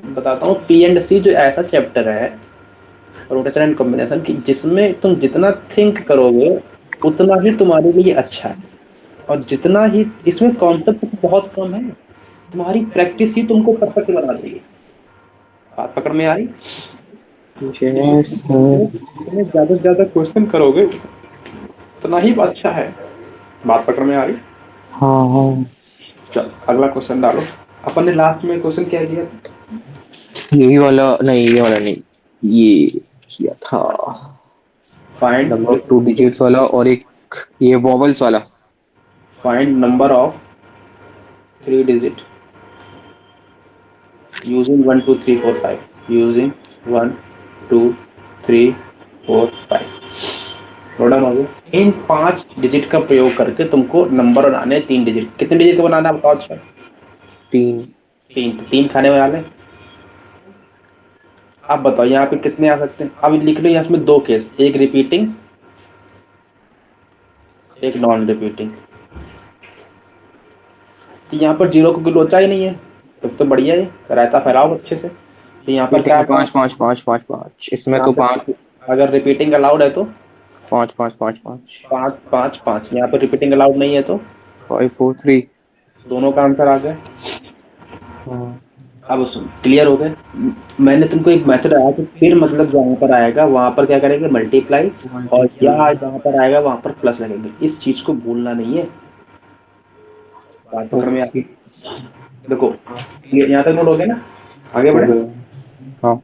बताता हूँ। P and सी जो ऐसा चैप्टर है रोटेशन एंड कॉम्बिनेशन की, जिसमें तुम जितना थिंक करोगे उतना ही तुम्हारे लिए अच्छा है। और जितना ही इसमें कॉन्सेप्ट बहुत कम है, तुम्हारी प्रैक्टिस ही तुमको परफेक्ट बना देगी। बात पकड़ में आ रही? जितने यस। जितने जितने ज्यादा से ज्यादा क्वेश्चन करोगे उतना ही अच्छा है। बात पकड़ में आ रही? हाँ हाँ। चल अगला क्वेश्चन डालो। अपन ने लास्ट में क्वेश्चन क्या किया था? यही वाला नहीं, ये वाला नहीं, ये किया था। Find number of two digits वाला और एक ये वॉवल्स वाला। Find number of 3 digit using 1 2 3 4 5 using 1 2 3 4 5। Product हो गया। इन 5 डिजिट का प्रयोग करके तुमको नंबर बनाने हैं 3 डिजिट। कितने डिजिट का बनाना है बताओ? अच्छा, 3। 3। तो 3 खाने बना लें। आप बताओ यहाँ पे कितने आ सकते हैं? अब लिख लो यहाँ इसमें 2 केस, एक रिपीटिंग एक नॉन रिपीटिंग। तो यहाँ पर जीरो को लोचा ही नहीं है, तो बढ़िया है, रायता फैलाओ अच्छे से। तो यहाँ पर फिर क्या तो आएगा? 5 5 5 5 5 इसमें यहाँ तो पे 5। अगर रिपीटिंग अलाउड है तो 5 5 5 5। 5 5 5। यहाँ पे रिपीटिंग अलाउड नहीं है तो 5 4 3। दोनों का आंसर आ गया। हाँ। अब सुन, क्लियर हो गए? मैंने तुमको एक मेथड आया कि फिर मतलब जहाँ पर आएगा वहां पर क्या करेंगे? मल्टीप्लाई। और या मल्टीप्लाई। जहाँ पर आएगा वहां पर प्लस लगेंगे। इस चीज को भूलना नहीं है। बात पकड़ में आ ओके। गई? देखो, यहाँ तक नोट हो गया ना? आगे हो बढ़े? गया। हाँ।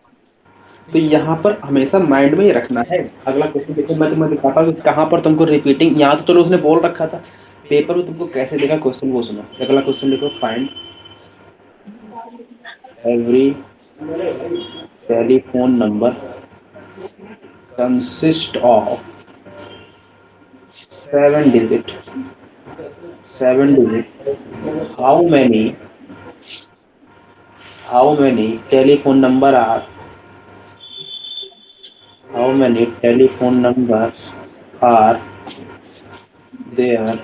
तो यहाँ पर हमेशा माइंड में ही रखना है। अगला क्वेश्चन देखो, मैं तुम्हें दिखाता हूँ कि कहाँ पर तुमको रिपीटिंग, यहाँ तो चलो उसने बोल रखा था, पेपर में तुमको कैसे देखा क्वेश्चन वो सुनो। अगला क्वेश्चन लिखो, find every telephone number consist of 7 digit 7 digit. How many telephone number are how many telephone number are there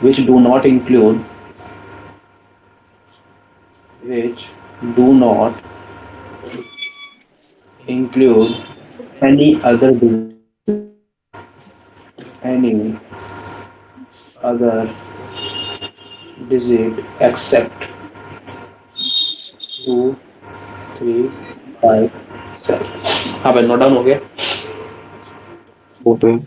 which do not include which do not include any other any other digit except 2 3 5 7। हाँ भाई, note down हो गया? हो गया।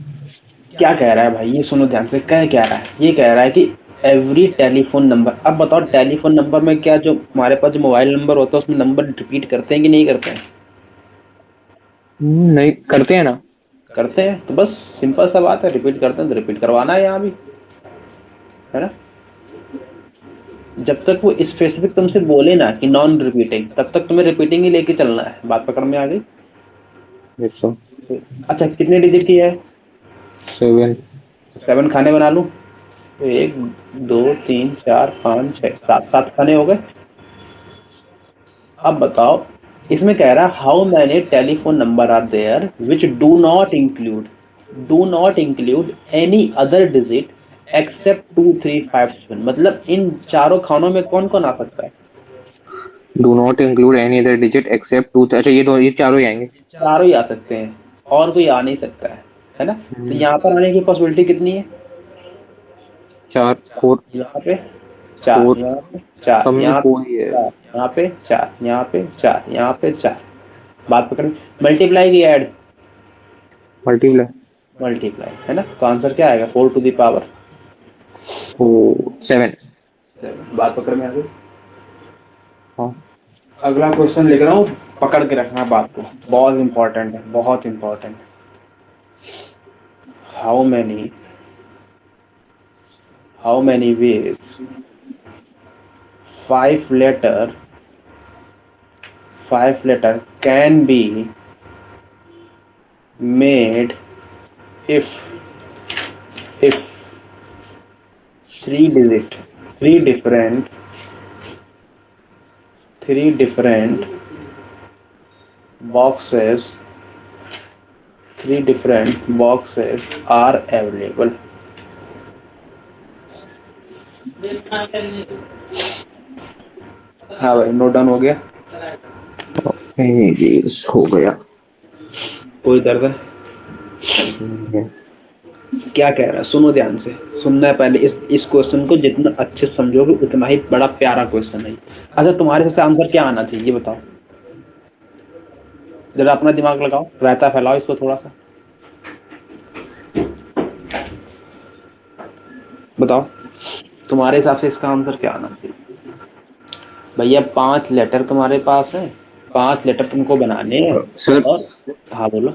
क्या कह रहा है भाई, ये सुनो ध्यान से। क्या रहा है? ये कह रहा है कि एवरी टेलीफोन नंबर। अब बताओ, टेलीफोन नंबर में क्या जो हमारे पास जो मोबाइल नंबर होता है उसमें नंबर रिपीट करते हैं कि नहीं करते हैं? नहीं करते हैं ना। करते हैं। तो बस सिंपल सा बात है, रिपीट करते हैं तो रिपीट करवाना है यहाँ भी, है ना? जब तक वो स्पेसिफिक तुमसे बोले ना कि नॉन रिपीटिंग, तब तक तुम्हें रिपीटिंग ही लेके चलना है। बात पकड़ में आ गई? Yes sir. अच्छा, कितने डिजिट की है? 7। 7 खाने बना लूं? तो 1 2 3 4 5 6 7, 7 खाने हो गए। अब बताओ, इसमें कह रहा है how many telephone number are there which do not include any other digit except 2 3 5 7। मतलब इन चारों खानों में कौन कौन आ सकता है? Do not include any other digit except 2। अच्छा ये दो, ये चारों ही आएंगे। चारों ही आ सकते हैं, और कोई आ नहीं सकता है ना? तो यहाँ पर आने की पॉसिबिलिटी कितनी है? 4 4। यहाँ पे 4, 4 यहाँ पे 4, सब में यहाँ 4 ही है। पे 4, यहाँ पे 4, यहाँ पे 4, यहाँ पे 4। बात पकड़। मल्टीप्लाई की ऐड? मल्टीप्लाई। मल्टीप्लाई, है ना? तो आंसर क्या आएगा? 4 टू द पावर। ओ 7। बात पकड़ में आ गई? हाँ। अगला क्वेश्चन लिख रहा हूँ, पकड़ के रखना बात को, बहुत इंपॉर्टेंट है, बहुत important. How many ways 5 letter 5 letter can be made if if three digit three different three different boxes 3 different boxes are available? हाँ भाई, नोट डाउन हो गया। जी हो गया। कोई दर्द है? क्या कह रहा है, सुनो ध्यान से। सुनना है पहले, इस क्वेश्चन को जितना अच्छे से समझोगे उतना ही बड़ा प्यारा क्वेश्चन है। अच्छा, तुम्हारे सबसे आंसर क्या आना चाहिए ये बताओ। जरा अपना दिमाग लगाओ, रायता फैलाओ इसको थोड़ा सा। बताओ, तुम्हारे हिसाब से इसका आंसर क्या आना चाहिए। भैया 5 लेटर तुम्हारे पास है, 5 लेटर तुमको बनाने हैं। सर और हाँ बोलो।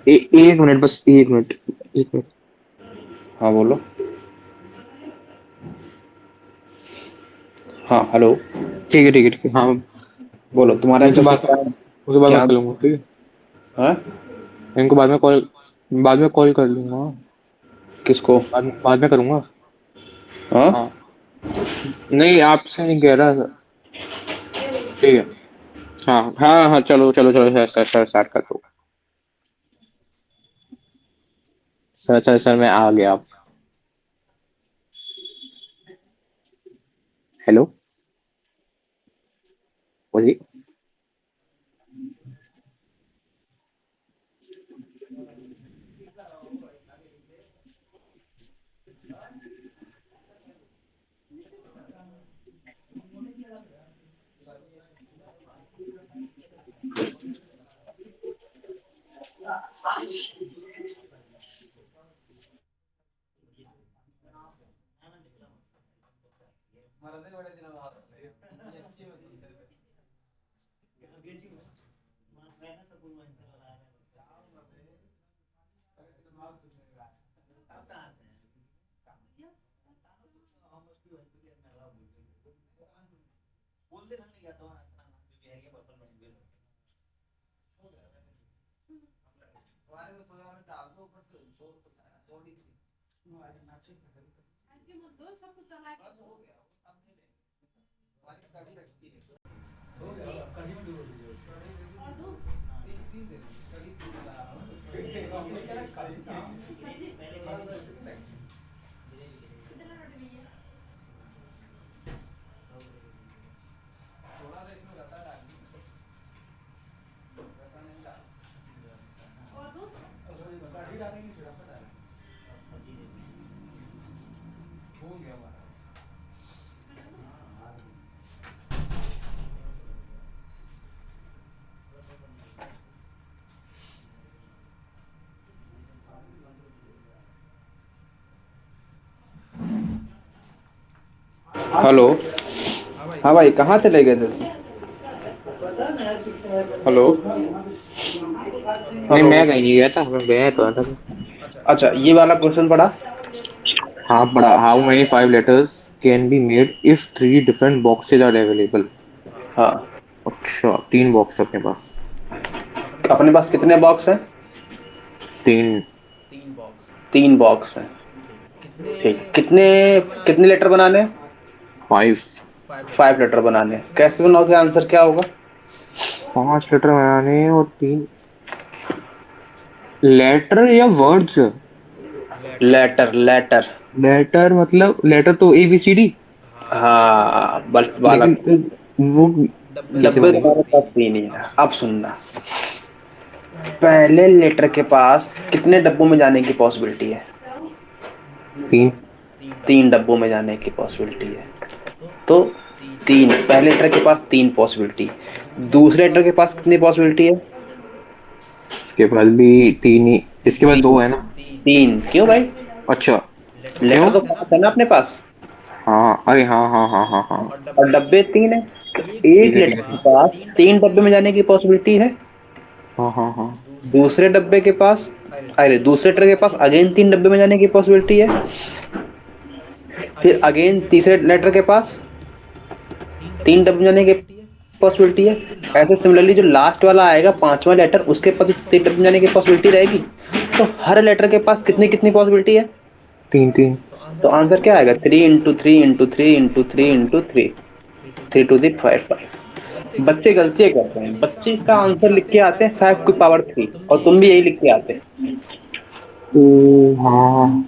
एक मिनट, बस एक मिनट, एक मिनट। हाँ बोलो। हाँ हेलो। ठीक है, ठीक है, ठीक है, हाँ। बोलो तुम्हारा इनसे आंसर से बात क्या। उसके बाद क्या? में कर लूंगा, ठीक है। हाँ? इनको बाद में कॉल कर लूंगा। किसको? बाद में करूंगा। हाँ? हाँ। नहीं, आपसे नहीं कह रहा सर। ठीक है। हाँ, हाँ, हाँ, चलो, चलो, चलो, सर, सर, सर, स्टार्ट कर दो। सर, सर, सर, मैं आ गया। हेलो। बोलिए। हेलो। हाँ भाई, कहाँ चले गए थे तुम? हेलो। नहीं, हेलो। मैं कहीं नहीं गया था, मैं गया तो था। अच्छा, ये वाला क्वेश्चन पढ़ा। हाँ, पढ़ा। How many 5 letters can be made if 3 different boxes are available? हाँ। अच्छा, 3 बॉक्स अपने पास। अपने पास कितने बॉक्स हैं? 3। 3 बॉक्स हैं। ठीक है, कितने कितने लेटर बनाने हैं? 5। 5 लेटर बनाने हैं। कैसे बनाओगे, आंसर क्या होगा? 5 लेटर बनाने हैं और 3 लेटर या वर्ड्स? Letter letter. लेटर मतलब लेटर तो ABCD। हाँ, बस वाला। लेकिन वो कैसे डब्बे बनेंगे? तुम्हारे पास 3 ही है। अब सुनना, पहले लेटर के पास कितने डब्बों में जाने की पॉसिबिलिटी है? 3। 3 डब्बों में जाने की पॉसिबिलिटी है। तो 3, पहले लेटर के पास 3 पॉसिबिलिटी। दूसरे लेटर के पास कितनी पॉसिबिलिटी है? इसके पास भी 3 ही। इसके पास 2 3। है ना? 3 क्यों भाई? अच्छा। क्यों? लेटर तो 5 है ना अपने पास। हाँ, अरे, हाँ, हाँ, हाँ, हाँ, हाँ। और डब्बे 3 है, तो ठीक एक है, ठीक लेटर है, के ठीक। पास 3 डब्बे में जाने की पॉसिबिलिटी है। हाँ, हाँ, हाँ। दूसरे डब्बे के पास, अरे दूसरे लेटर के पास अगेन 3 डब्बे में जाने की पॉसिबिलिटी है। फिर अगेन तीसरे लेटर के पास 3 डब्बे में जाने की पॉसिबिलिटी है। ऐसे सिमिलरली जो लास्ट वाला आएगा 5वां लेटर, उसके पास 3 डब्बे में जाने की पॉसिबिलिटी रहेगी। तो हर लेटर के पास कितनी कितनी पॉसिबिलिटी है? 3, 3। तो आंसर क्या आएगा? 3 × 3 × 3 × 3 3 to the 5 5। बच्चे गलतियां करते हैं, बच्चे इसका आंसर लिख के आते हैं 5 की पावर 3, और तुम भी यही लिख के आते हैं। ओ, हाँ।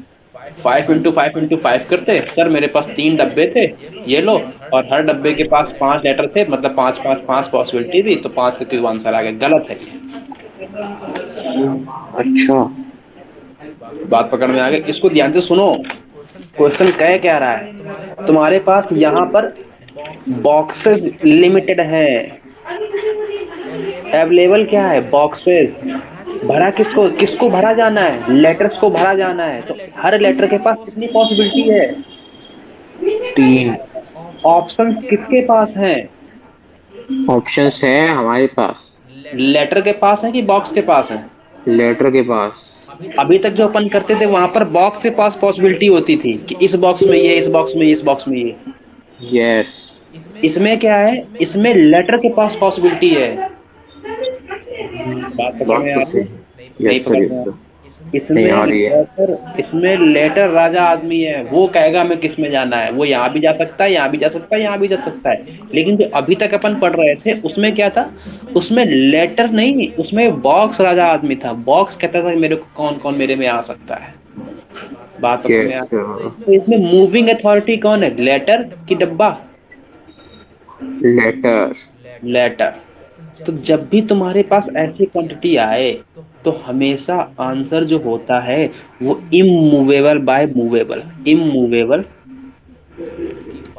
5 × 5 × 5 करते सर, मेरे पास 3 डब्बे थे, ये लो, और हर डब्बे के पास 5 लेटर थे, मतलब 5 5 5 पॉसिबिलिटी थी, तो 5 का क्यों आंसर आ गया? गलत है ये। अच्छा। बात पकड़ में आ गई? इसको ध्यान से सुनो, क्वेश्चन कह क्या रहा है, तुम्हारे पास यहाँ पर बॉक्सेस लिमिटेड है। अवेलेबल क्या है? बॉक्सेस। भरा किसको किसको भरा जाना है? लेटर्स को भरा जाना है, तो हर लेटर के पास कितनी पॉसिबिलिटी है? 3 ऑप्शंस किसके पास हैं? ऑप्शंस है हमारे पास। लेटर के पास है कि बॉक्स के पास है? लेटर के पास। अभी तक जो अपन करते थे वहां पर बॉक्स के पास पॉसिबिलिटी होती थी कि इस बॉक्स में ये, इस बॉक्स में ये, इस बॉक्स में ये। यस। इसमें क्या है? इसमें लेटर के पास पॉसिबिलिटी है। बात पकड़ बात में आ तो रही है? सही है। नहीं यस सर, पकड़ में यस आ सर। रही? नहीं इसमें आ रही है। लेटर राजा आदमी है, वो कहेगा हमें किस में जाना है, वो यहाँ भी जा सकता है, यहाँ भी जा सकता है, यहाँ भी जा सकता है। लेकिन जो अभी तक अपन पढ़ रहे थे उसमें क्या था? उसमें लेटर नहीं, उसमें बॉक्स राजा आदमी था। बॉक्स कहता था मेरे को कौन कौन मेरे में आ सकता है। बात पकड़ में यस आ रही है? सर। तो इसमें मूविंग अथॉरिटी कौन है? लेटर कि डब्बा? लेटर। लेटर। तो जब भी तुम्हारे पास ऐसी क्वांटिटी आए, तो हमेशा आंसर जो होता है वो इमूवेबल बाय मूवेबल, इमूवेबल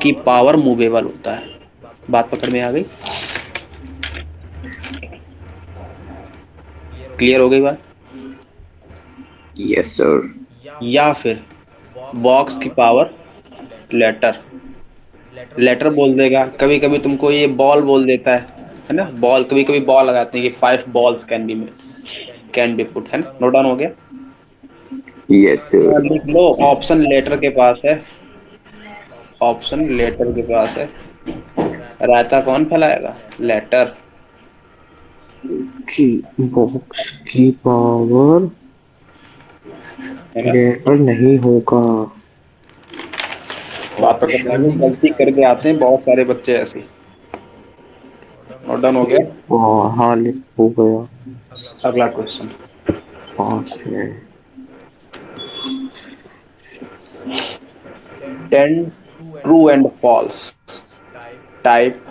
की पावर मूवेबल होता है। बात पकड़ में आ गई? क्लियर हो गई बात? Yes sir. या फिर बॉक्स की पावर लेटर। लेटर बोल देगा, कभी कभी तुमको ये बॉल बोल देता है ना? बॉल, कभी कभी बॉल आ जाते हैं कि 5 balls कैन बी पुट, है ना? नोट डाउन हो गया? Yes sir. लिख लो, ऑप्शन लेटर के पास है, ऑप्शन लेटर के पास है। रायता कौन फैलाएगा? लेटर। की बॉक्स की पावर है ना? लेटर नहीं होगा। बात तो करने में गलती करके आते हैं बहुत सारे बच्चे ऐसे। नोट डाउन हो गया? हाँ, हो गया। अगला क्वेश्चन। 5 है। 10 true and false type,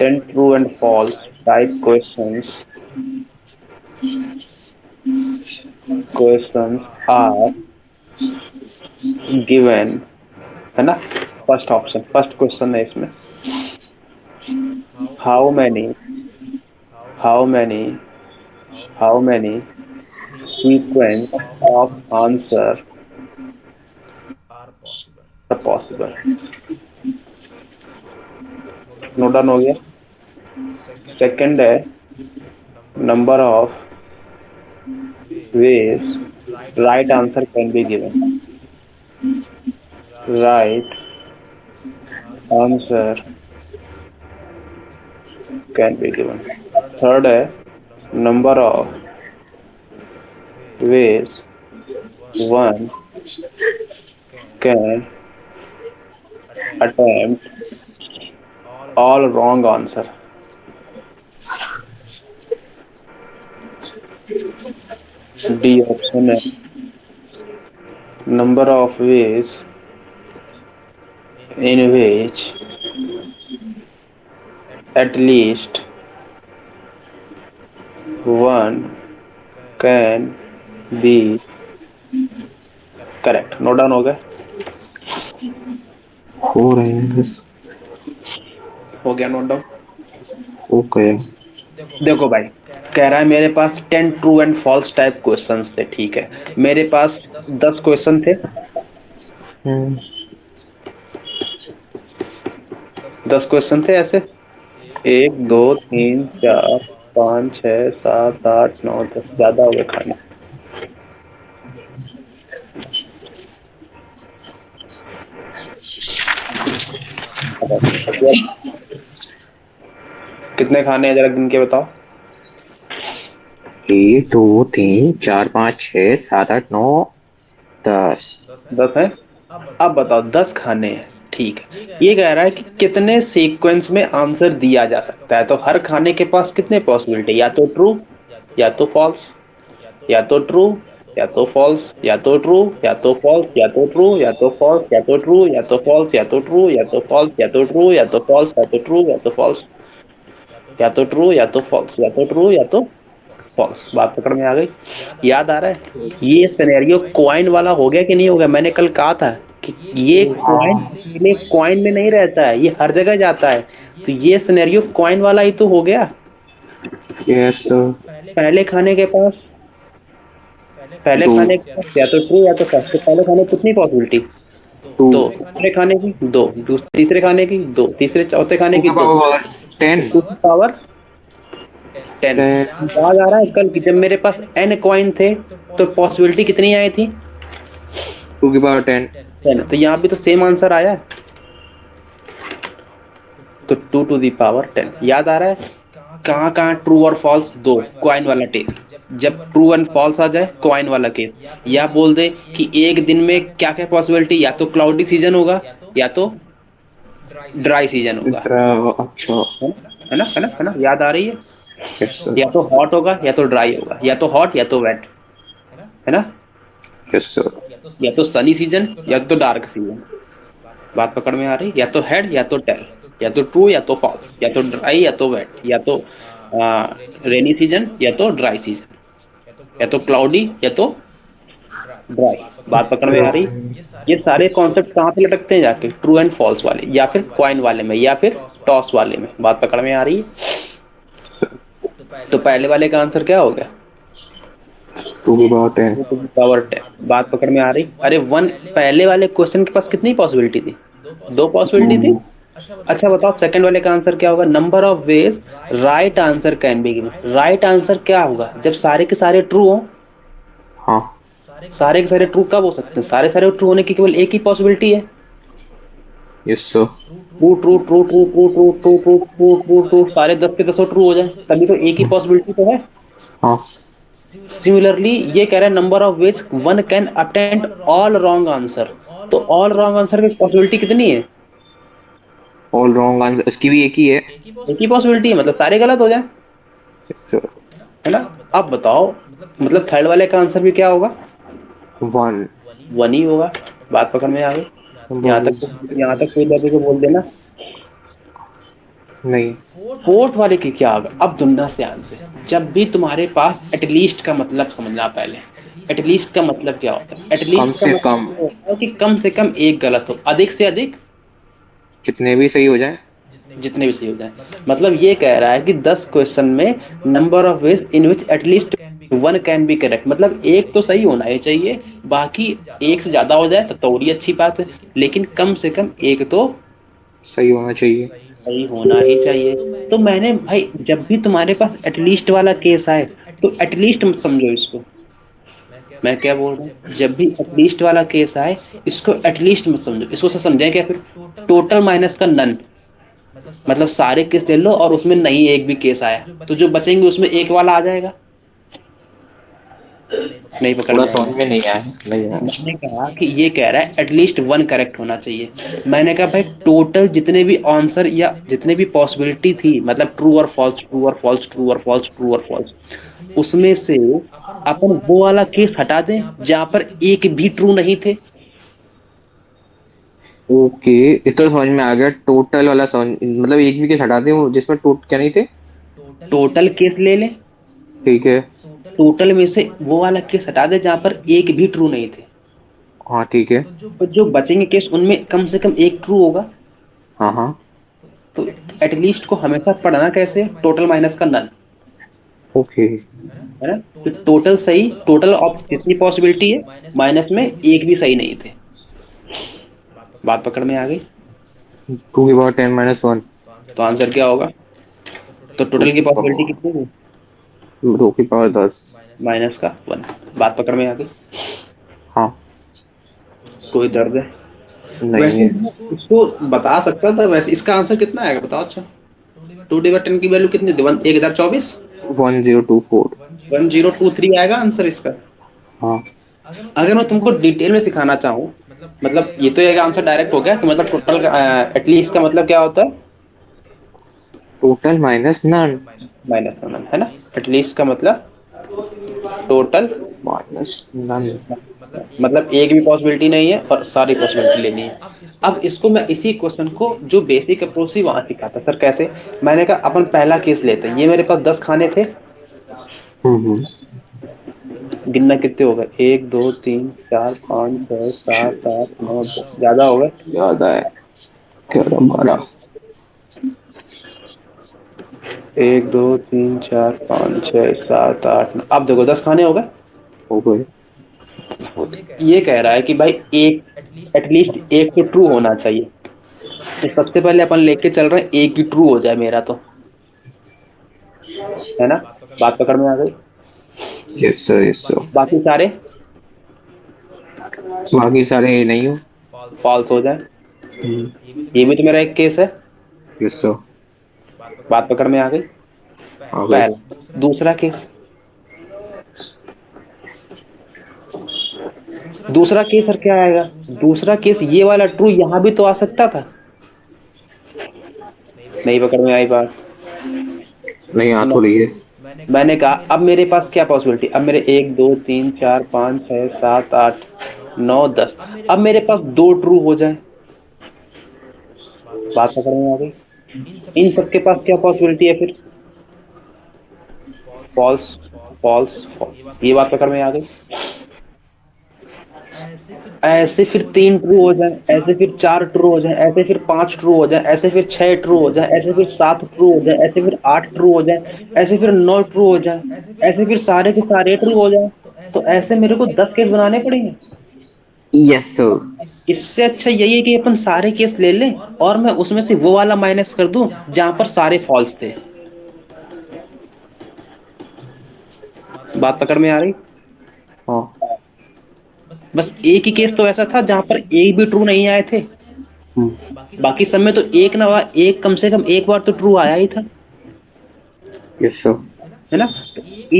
10 true and false type questions are given, है ना? फर्स्ट ऑप्शन, फर्स्ट क्वेश्चन है इसमें, how many how many how many sequence of answer are possible. Note down हो गया? सेकंड है, number of ways right answer can be given, right answer can be given। Third है, number of ways one can attempt all wrong answer। D option है, number of ways in which at least one can be correct। Note down हो गया? हो रहे हैं बस। हो गया नोट डाउन? ओके। देखो भाई, कह रहा है मेरे पास 10 true and false type questions थे, ठीक है? मेरे पास 10 क्वेश्चन थे, 10 क्वेश्चन थे ऐसे, 1 2 3 4 5 6 7 8 9 10, ज्यादा हो गए खाने। कितने खाने हैं जरा गिन के बताओ? 1 2 3 4 5 6 7 8 9 10। 10 है? अब बताओ, 10 खाने हैं, ठीक है? ये कह रहा है कि कितने सीक्वेंस में आंसर दिया जा सकता है, तो हर खाने के पास कितने पॉसिबिलिटी, या तो ट्रू या तो फॉल्स, या तो ट्रू या तो फॉल्स या तो ट्रू या तो फॉल्स या तो ट्रू या तो फॉल्स या तो ट्रू या तो फॉल्स या तो ट्रू या तो फॉल्स या तो ट्रू या तो फॉल्स या तो ट्रू या तो फॉल्स या तो ट्रू या तो फॉल्स या तो ट्रू या तो फॉल्स। बात पकड़ में आ गई? याद आ रहा है? ये सिनेरियो कॉइन वाला हो गया कि नहीं हो गया? मैंने कल कहा था कि ये कॉइन अकेले कॉइन में नहीं रहता है, ये हर जगह जाता है। तो ये सिनेरियो कॉइन वाला ही तो हो गया। Yes sir. पहले खाने के पास पहले दो। खाने के पास या तो ट्रू या तो फॉल्स। तो पहले खाने की कितनी पॉसिबिलिटी? टू। दो। दूसरे खाने की दो। तीसरे खाने की दो। तीसरे चौथे खाने टू की के दो। पावर 10। टू की पावर 10। 10। याद आ रहा है कल की जब मेरे पास n कॉइन थे तो पॉसिबिलिटी कितनी आई थी? 2 की पावर 10। 10। तो यहाँ भी तो सेम आंसर आया है, तो 2 टू दी पावर 10। याद आ रहा है? कहाँ कहाँ ट्रू और फॉल्स? दो। कॉइन वाला केस, जब ट्रू एंड फॉल्स आ जाए कॉइन वाला केस। या बोल दे कि एक दिन में क्या क्या पॉसिबिलिटी, या तो क्लाउडी सीजन होगा या तो ड्राई सीजन होगा। अच्छा। है ना? है ना? है ना? याद आ रही है? Yes sir. या तो हॉट होगा या तो ड्राई होगा, या तो हॉट या तो वेट। है ना? Yes sir. या तो सनी सीजन या तो डार्क सीजन। बात पकड़ में आ रही? या तो हेड या तो टेल, या तो ट्रू या तो फॉल्स, या तो ड्राई या तो वेट, या तो रेनी सीजन या तो ड्राई सीजन, या तो क्लाउडी या तो ड्राई। बात पकड़ में आ रही? ये सारे कॉन्सेप्ट कहाँ पे लटकते हैं जाके? ट्रू एंड फॉल्स वाले, या फिर कॉइन वाले में, या फिर टॉस वाले में। बात पकड़ में आ रही है? तो पहले वाले का आंसर क्या हो गया? 2 की पावर 10। पावर 10। बात पकड़ में आ रही? अरे वन, पहले वाले क्वेश्चन के पास कितनी पॉसिबिलिटी थी? दो पॉसिबिलिटी थी। अच्छा बताओ सेकंड वाले का आंसर क्या होगा? Number of ways right answer can be given. Right answer क्या होगा जब सारे के सारे ट्रू हो? हाँ। सारे के सारे ट्रू कब हो सकते हैं? सारे सारे ट्रू होने की केवल एक ही पॉसिबिलिटी है। Yes sir. True true true true true true true true true true true, सारे 10 के 10 ट्रू हो जाए तभी तो एक ही पॉसिबिलिटी तो है। हाँ। सिमिलरली ये कह रहा है number of ways one can attend all wrong answer. तो ऑल रॉन्ग आंसर की पॉसिबिलिटी कितनी है? ऑल रॉन्ग आंसर इसकी भी एक ही है। एक ही पॉसिबिलिटी है, मतलब सारे गलत हो जाए। Yes sir. है ना? अब बताओ, मतलब थर्ड वाले का आंसर भी क्या होगा? 1। वन ही होगा। बात पकड़ में आ गई? यहाँ तक कोई जाके को बोल देना। नहीं। फोर्थ वाले की क्या होगा? अब दुनिया से आंसर, जब भी तुम्हारे पास एटलीस्ट का मतलब समझना पहले। एटलीस्ट का मतलब क्या होता है? कम एटलीस्ट का से मतलब कम ये होता है कि कम से कम एक गलत हो, अधिक से अधिक कितने भी सही हो जाए। जितने भी सही हो जाए। मतलब ये कह रहा है कि 10 क्वेश्चन में number of ways in which at least one can be correct, मतलब एक तो सही होना ही चाहिए, बाकी एक से ज्यादा हो जाए तो और ही अच्छी बात है, लेकिन कम से कम एक तो सही होना चाहिए। सही होना ही चाहिए। तो मैंने भाई जब भी तुम्हारे पास एटलीस्ट वाला केस आए तो एटलीस्ट मत समझो इसको। मैं क्या बोल रहा हूँ? जब भी एटलीस्ट वाला केस आए इसको एटलीस्ट मत समझो, इसको समझें क्या फिर? टोटल माइनस का नन। मतलब सारे केस ले लो और उसमें नहीं एक भी केस आया तो जो बचेंगे उसमें एक वाला आ जाएगा। नहीं पकड़ थोड़ा में समझ आया? में नहीं आया। नहीं आया। मैंने कहा कि ये कह रहा है एटलीस्ट वन करेक्ट होना चाहिए। मैंने कहा भाई टोटल जितने भी आंसर या जितने भी पॉसिबिलिटी थी, मतलब ट्रू और फॉल्स, ट्रू और फॉल्स, ट्रू और फॉल्स, ट्रू और फॉल्स, उसमें से अपन वो वाला केस हटा दें जहां पर एक भी ट्रू नहीं थे। ओके। ये तो समझ में आ गया। टोटल वाला समझ मतलब एक भी केस हटा दें वो जिसमें क्या नहीं थे। टोटल केस ले लें, ठीक है। टोटल में से वो वाला केस हटा दें जहां पर एक भी ट्रू नहीं थे। हाँ ठीक है। तो जो बचेंगे केस उनमें कम से कम एक ट्रू होगा। हाँ हाँ। तो एटलीस्ट को हमेशा पढ़ना कैसे? टोटल माइनस का नन। ओके। है ना? तो टोटल सही, टोटल ऑफ जितनी पॉसिबिलिटी है माइनस में एक भी सही नहीं थे। बात पकड़ में आ गई? 2 की पावर 10 -1। तो आंसर क्या होगा? तो टू टोटल की की पॉसिबिलिटी पावर कितनी है? 2 की पावर 10। माइनस का 1। बात पकड़ में आ गई? हाँ। कोई दर्द है? नहीं वैसे है। मैं इसको बता सकता था, वैसे इसका आंसर कितना आएगा बताओ? अच्छा, 2/10 की वैल्यू कितनी थी? 1024। 1024। 1023 आएगा आंसर इसका। हाँ। अगर मैं तुमको डिटेल में सिखाना चाहूँ, मतलब ये तो एक आंसर डायरेक्ट हो गया कि मतलब टोटल एटलीस्ट का मतलब क्या होता है? Total minus none. माइनस का नन। है ना? एटलीस्ट का मतलब टोटल माइनस नन। मतलब एक भी पॉसिबिलिटी नहीं है और सारी पॉसिबिलिटी लेनी है। अब इसको मैं इसी क्वेश्चन को जो बेसिक अप्रोच थी वहां सिखाता। सर कैसे? मैंने कहा अपन पहला केस लेते हैं। ये मेरे पास 10 खाने थे। हम्म। गिनना कितने हो गए? 1 2 3 4 5 6 7 8 9 10। ज्यादा हो गए। ज्यादा है। 11 12। 1 2 3 4 5 6 7 8 9। अब देखो 10 खाने हो गए। हो गए। ये कह रहा है कि भाई एक एटलीस्ट एक तो ट्रू होना चाहिए। तो सबसे पहले अपन लेके चल रहे हैं एक ही ट्रू हो जाए मेरा, तो है ना? बात पकड़ में आ गई। Yes sir, yes sir. बाकी सारे बाकी सारे नहीं हो। फॉल्स हो जाए। ये भी तो मेरा एक केस है। Yes sir. बात पकड़ में आ गई। आ गए। पहला। दूसरा केस। दूसरा केस सर क्या आएगा? दूसरा केस ये वाला ट्रू यहां भी तो आ सकता था। नहीं पकड़ में आई बात। नहीं, आ सुनो, तो रही है। मैंने कहा अब मेरे पास क्या पॉसिबिलिटी? अब मेरे 1 2 3 4 5 6 7 8 9 10। अब मेरे पास दो ट्रू हो जाए। बात पकड़ में आ गई। इन सबके पास क्या पॉसिबिलिटी है फिर? False, false, false. ये बात पकड़ में आ गई। ऐसे फिर 3 ट्रू हो जाए, ऐसे फिर 4 ट्रू हो जाए, ऐसे फिर 5 ट्रू हो जाए, ऐसे फिर 6 ट्रू हो जाए, ऐसे फिर 7 ट्रू हो जाए, ऐसे फिर 8 ट्रू हो जाए, ऐसे फिर 9 ट्रू हो जाए, ऐसे फिर सारे के सारे ट्रू हो जाए। तो ऐसे मेरे को 10 केस बनाने पड़ेंगे। Yes sir. इससे अच्छा यही है कि अपन सारे केस ले लें और मैं उसमें से वो वाला माइनस कर दूं जहां पर सारे फॉल्स थे। बात पकड़ में आ रही? हाँ। बस एक ही केस तो ऐसा था जहां पर एक भी ट्रू नहीं आए थे। हम्म। बाकी सब में तो एक ना एक, कम से कम एक बार तो ट्रू आया ही था। Yes sir. है ना? तो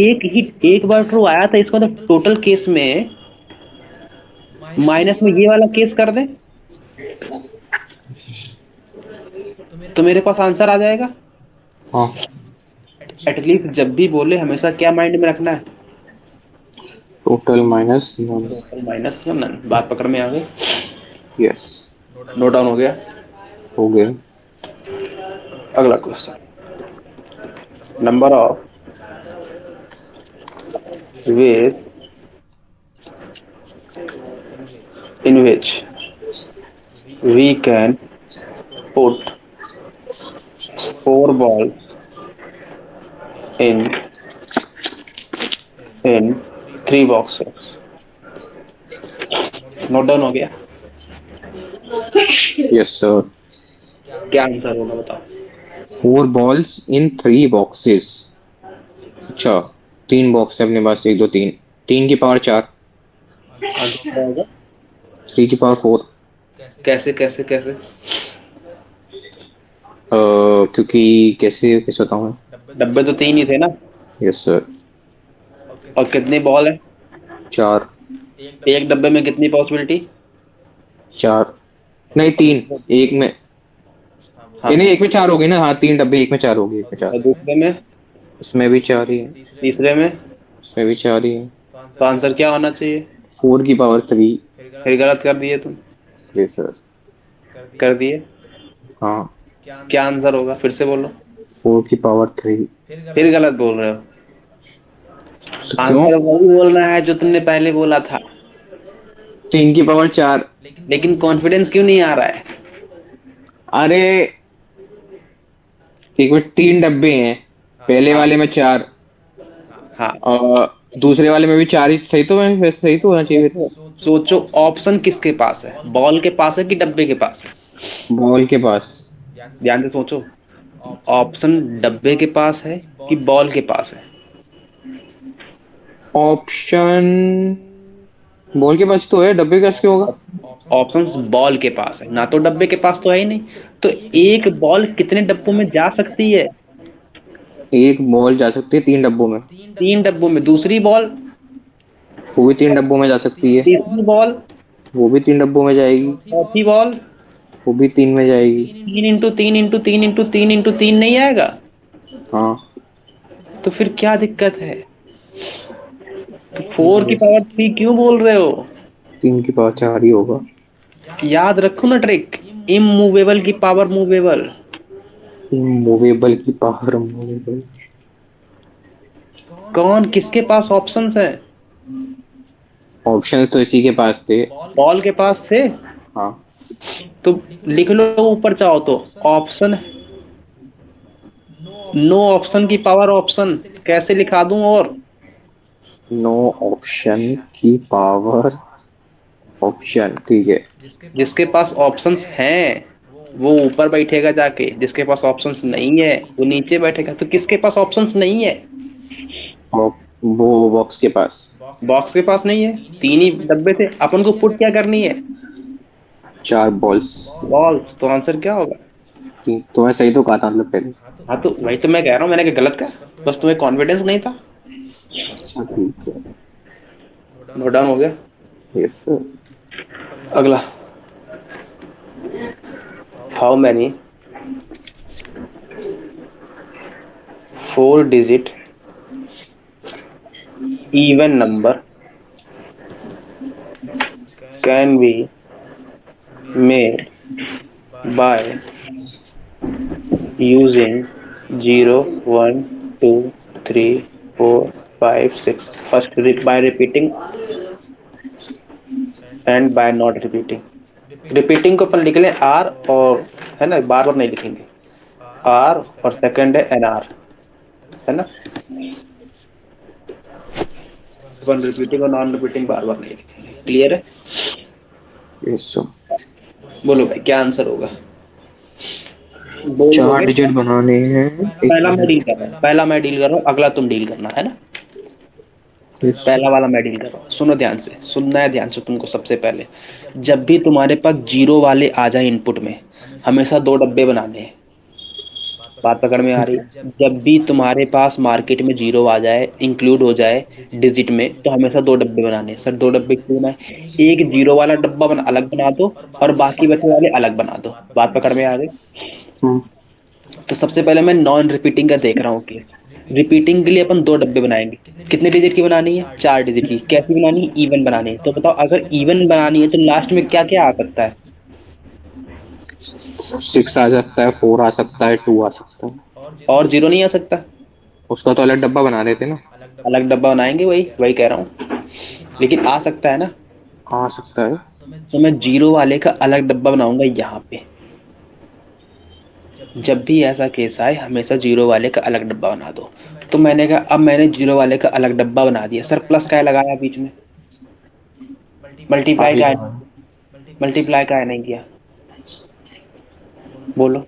एक बार ट्रू आया था। इसका मतलब टोटल केस में माइनस में ये वाला केस कर दे तो मेरे पास आंसर आ जाएगा। हाँ। एटलीस्ट जब भी बोले हमेशा क्या माइंड में रखना है? Total minus none. Total minus none. बात पकड़ में आ गई। यस। नोट डाउन हो गया। हो गए। अगला question. Number of ways in which we can put 4 balls in 3 boxes। Note down हो गया। Yes sir. क्या आंसर होगा बताओ? 4 balls in 3 boxes। अच्छा, 3 बॉक्स है अपने पास, 1 2 3। 3 की पावर 4। आंसर क्या होगा? 3 की पावर 4। कैसे कैसे कैसे? क्योंकि कैसे कैसे बताऊँ मैं। डब्बे तो 3 ही थे ना। Yes sir. और कितनी बॉल है? 4। एक डब्बे में कितनी पॉसिबिलिटी? 4। नहीं, 3। एक में। हाँ। ये नहीं, एक में 4 हो गई ना। हाँ, 3 डब्बे, एक में 4 हो गई, एक में 4। और दूसरे में? इसमें भी 4 ही है। तीसरे में? इसमें भी 4 ही है। तो आंसर क्या होना चाहिए? 4 की पावर 3। फिर गलत कर दिए तुम। Yes sir. कर दिए। हाँ। क्या आंसर होगा फिर से बोलो। 4 की पावर 3। फिर गलत बोल रहे हो। क्यों? आंसर वही बोलना है जो तुमने पहले बोला था। 3 की पावर 4। लेकिन कॉन्फिडेंस क्यों नहीं आ रहा है? अरे, एक में 3 डब्बे हैं। पहले हाँ, वाले में 4। हाँ। और दूसरे वाले में भी 4 ही। सही तो है, वैसे सही तो होना चाहिए फिर। सोचो ऑप्शन किसके पास है? बॉल के पास है कि डब्बे के पास है? बॉल के पास। ध्यान से सोचो। ऑप्शन डब्बे के पास है कि बॉल के पास है? ऑप्शन बॉल के पास तो है, डब्बे का क्यों होगा। ऑप्शंस बॉल के पास है ना, तो डब्बे के पास तो है ही नहीं। तो एक बॉल कितने डब्बों में जा सकती है? एक बॉल जा सकती है 3 डब्बों में। 3 डब्बों में। दूसरी बॉल? वो भी 3 डब्बों में जा सकती है। तीसरी बॉल? वो भी 3 डब्बों में जाएगी। चौथी बॉल? वो भी 3 में जाएगी। 3 इंटू 3 इंटू 3 इंटू 3 नहीं आएगा? हाँ। तो फिर क्या दिक्कत है? तो 4 की पावर 3 क्यों बोल रहे हो? 3 की पावर 4 ही होगा। याद रखो ना ट्रिक, इमूवेबल की पावर मूवेबल। मूवेबल की पावर मूवेबल। कौन किसके पास ऑप्शंस है? ऑप्शन तो इसी के पास थे। पॉल के पास थे। हाँ। तो लिख लो ऊपर चाहो तो, ऑप्शन, नो ऑप्शन की पावर ऑप्शन, कैसे लिखा दूं? और नो ऑप्शन की पावर ऑप्शन, ठीक है। जिसके पास ऑप्शंस हैं वो ऊपर बैठेगा जाके, जिसके पास ऑप्शंस नहीं है वो नीचे बैठेगा। तो किसके पास ऑप्शंस नहीं है? वो बॉक्स के पास। बॉक्स के पास नहीं है, तीन ही डब्बे थे, अपन को पुट क्या करनी है? 4 बॉल्स। बॉल्स। तो आंसर क्या होगा? तो मैं सही तो कहा था मतलब पहले। हाँ तो वही तो मैं कह रहा हूँ, मैंने क्या गलत कहा? बस तुम्हें कॉन्फिडेंस नहीं था। अच्छा ठीक है। नोट डाउन हो गया। Yes sir. अगला, how many 4 digit even number can be made by using 0, 1, 2, 3, 4, 5, 6, first by repeating and by not repeating. Repeating को अपन लिख लें आर, और है ना, बार बार नहीं लिखेंगे आर, और सेकंड है एन आर, है ना। अपन रिपीटिंग और नॉन रिपीटिंग बार बार नहीं लिखेंगे। क्लियर है? Yes sir. बोलो भाई क्या आंसर होगा? बोल 4 दोगे? डिजिट बनाने हैं। एक पहला मैं डील मिनट। कर रहा हूँ, पहला मैं डील कर रहा हूँ, अगला तुम डील करना, है ना। Yes sir. पहला वाला मैं डील कर रहा हूँ, सुनो ध्यान से, सुनना है ध्यान से तुमको। सबसे पहले, जब भी तुम्हारे पास जीरो वाले आ जाए इनपुट में, हमेशा दो डब्बे बनाने हैं। बात पकड़ में आ रही? जब भी तुम्हारे पास मार्केट में जीरो आ जाए, इंक्लूड हो जाए डिजिट में, तो हमेशा दो डब्बे बनाने हैं। सर दो डब्बे क्यों बनाए? एक जीरो वाला डब्बा अलग बना दो, और बाकी बचे वाले अलग बना दो। बात पकड़ में आ गई? हम्म। तो सबसे पहले मैं नॉन रिपीटिंग का देख रहा हूँ केस। रिपीटिंग के लिए अपन दो डब्बे बनाएंगे। कितने डिजिट की बनानी है? 4 डिजिट की। कैसी बनानी है? इवन बनानी है। तो बताओ, अगर इवन बनानी है तो लास्ट में क्या क्या आ सकता है? 6 आ सकता है, 4 आ सकता है, 2 आ सकता है। और जीरो नहीं आ सकता? उसका तो अलग डब्बा बना देते ना। अलग डब्बा बनाएंगे, वही वही कह रहा हूँ, लेकिन आ सकता है ना। आ सकता है। तो मैं जीरो वाले का अलग डब्बा बनाऊंगा यहाँ पे। जब भी ऐसा केस आए, हमेशा जीरो वाले का अलग डब्बा बना दो। तो मैंने कहा, अब मैंने जीरो वाले का अलग डब्बा बना दिया। सर प्लस का लगाया बीच में, मल्टीप्लाई आगे का, लगा। मल्टीप्लाई का नहीं किया? बोलो।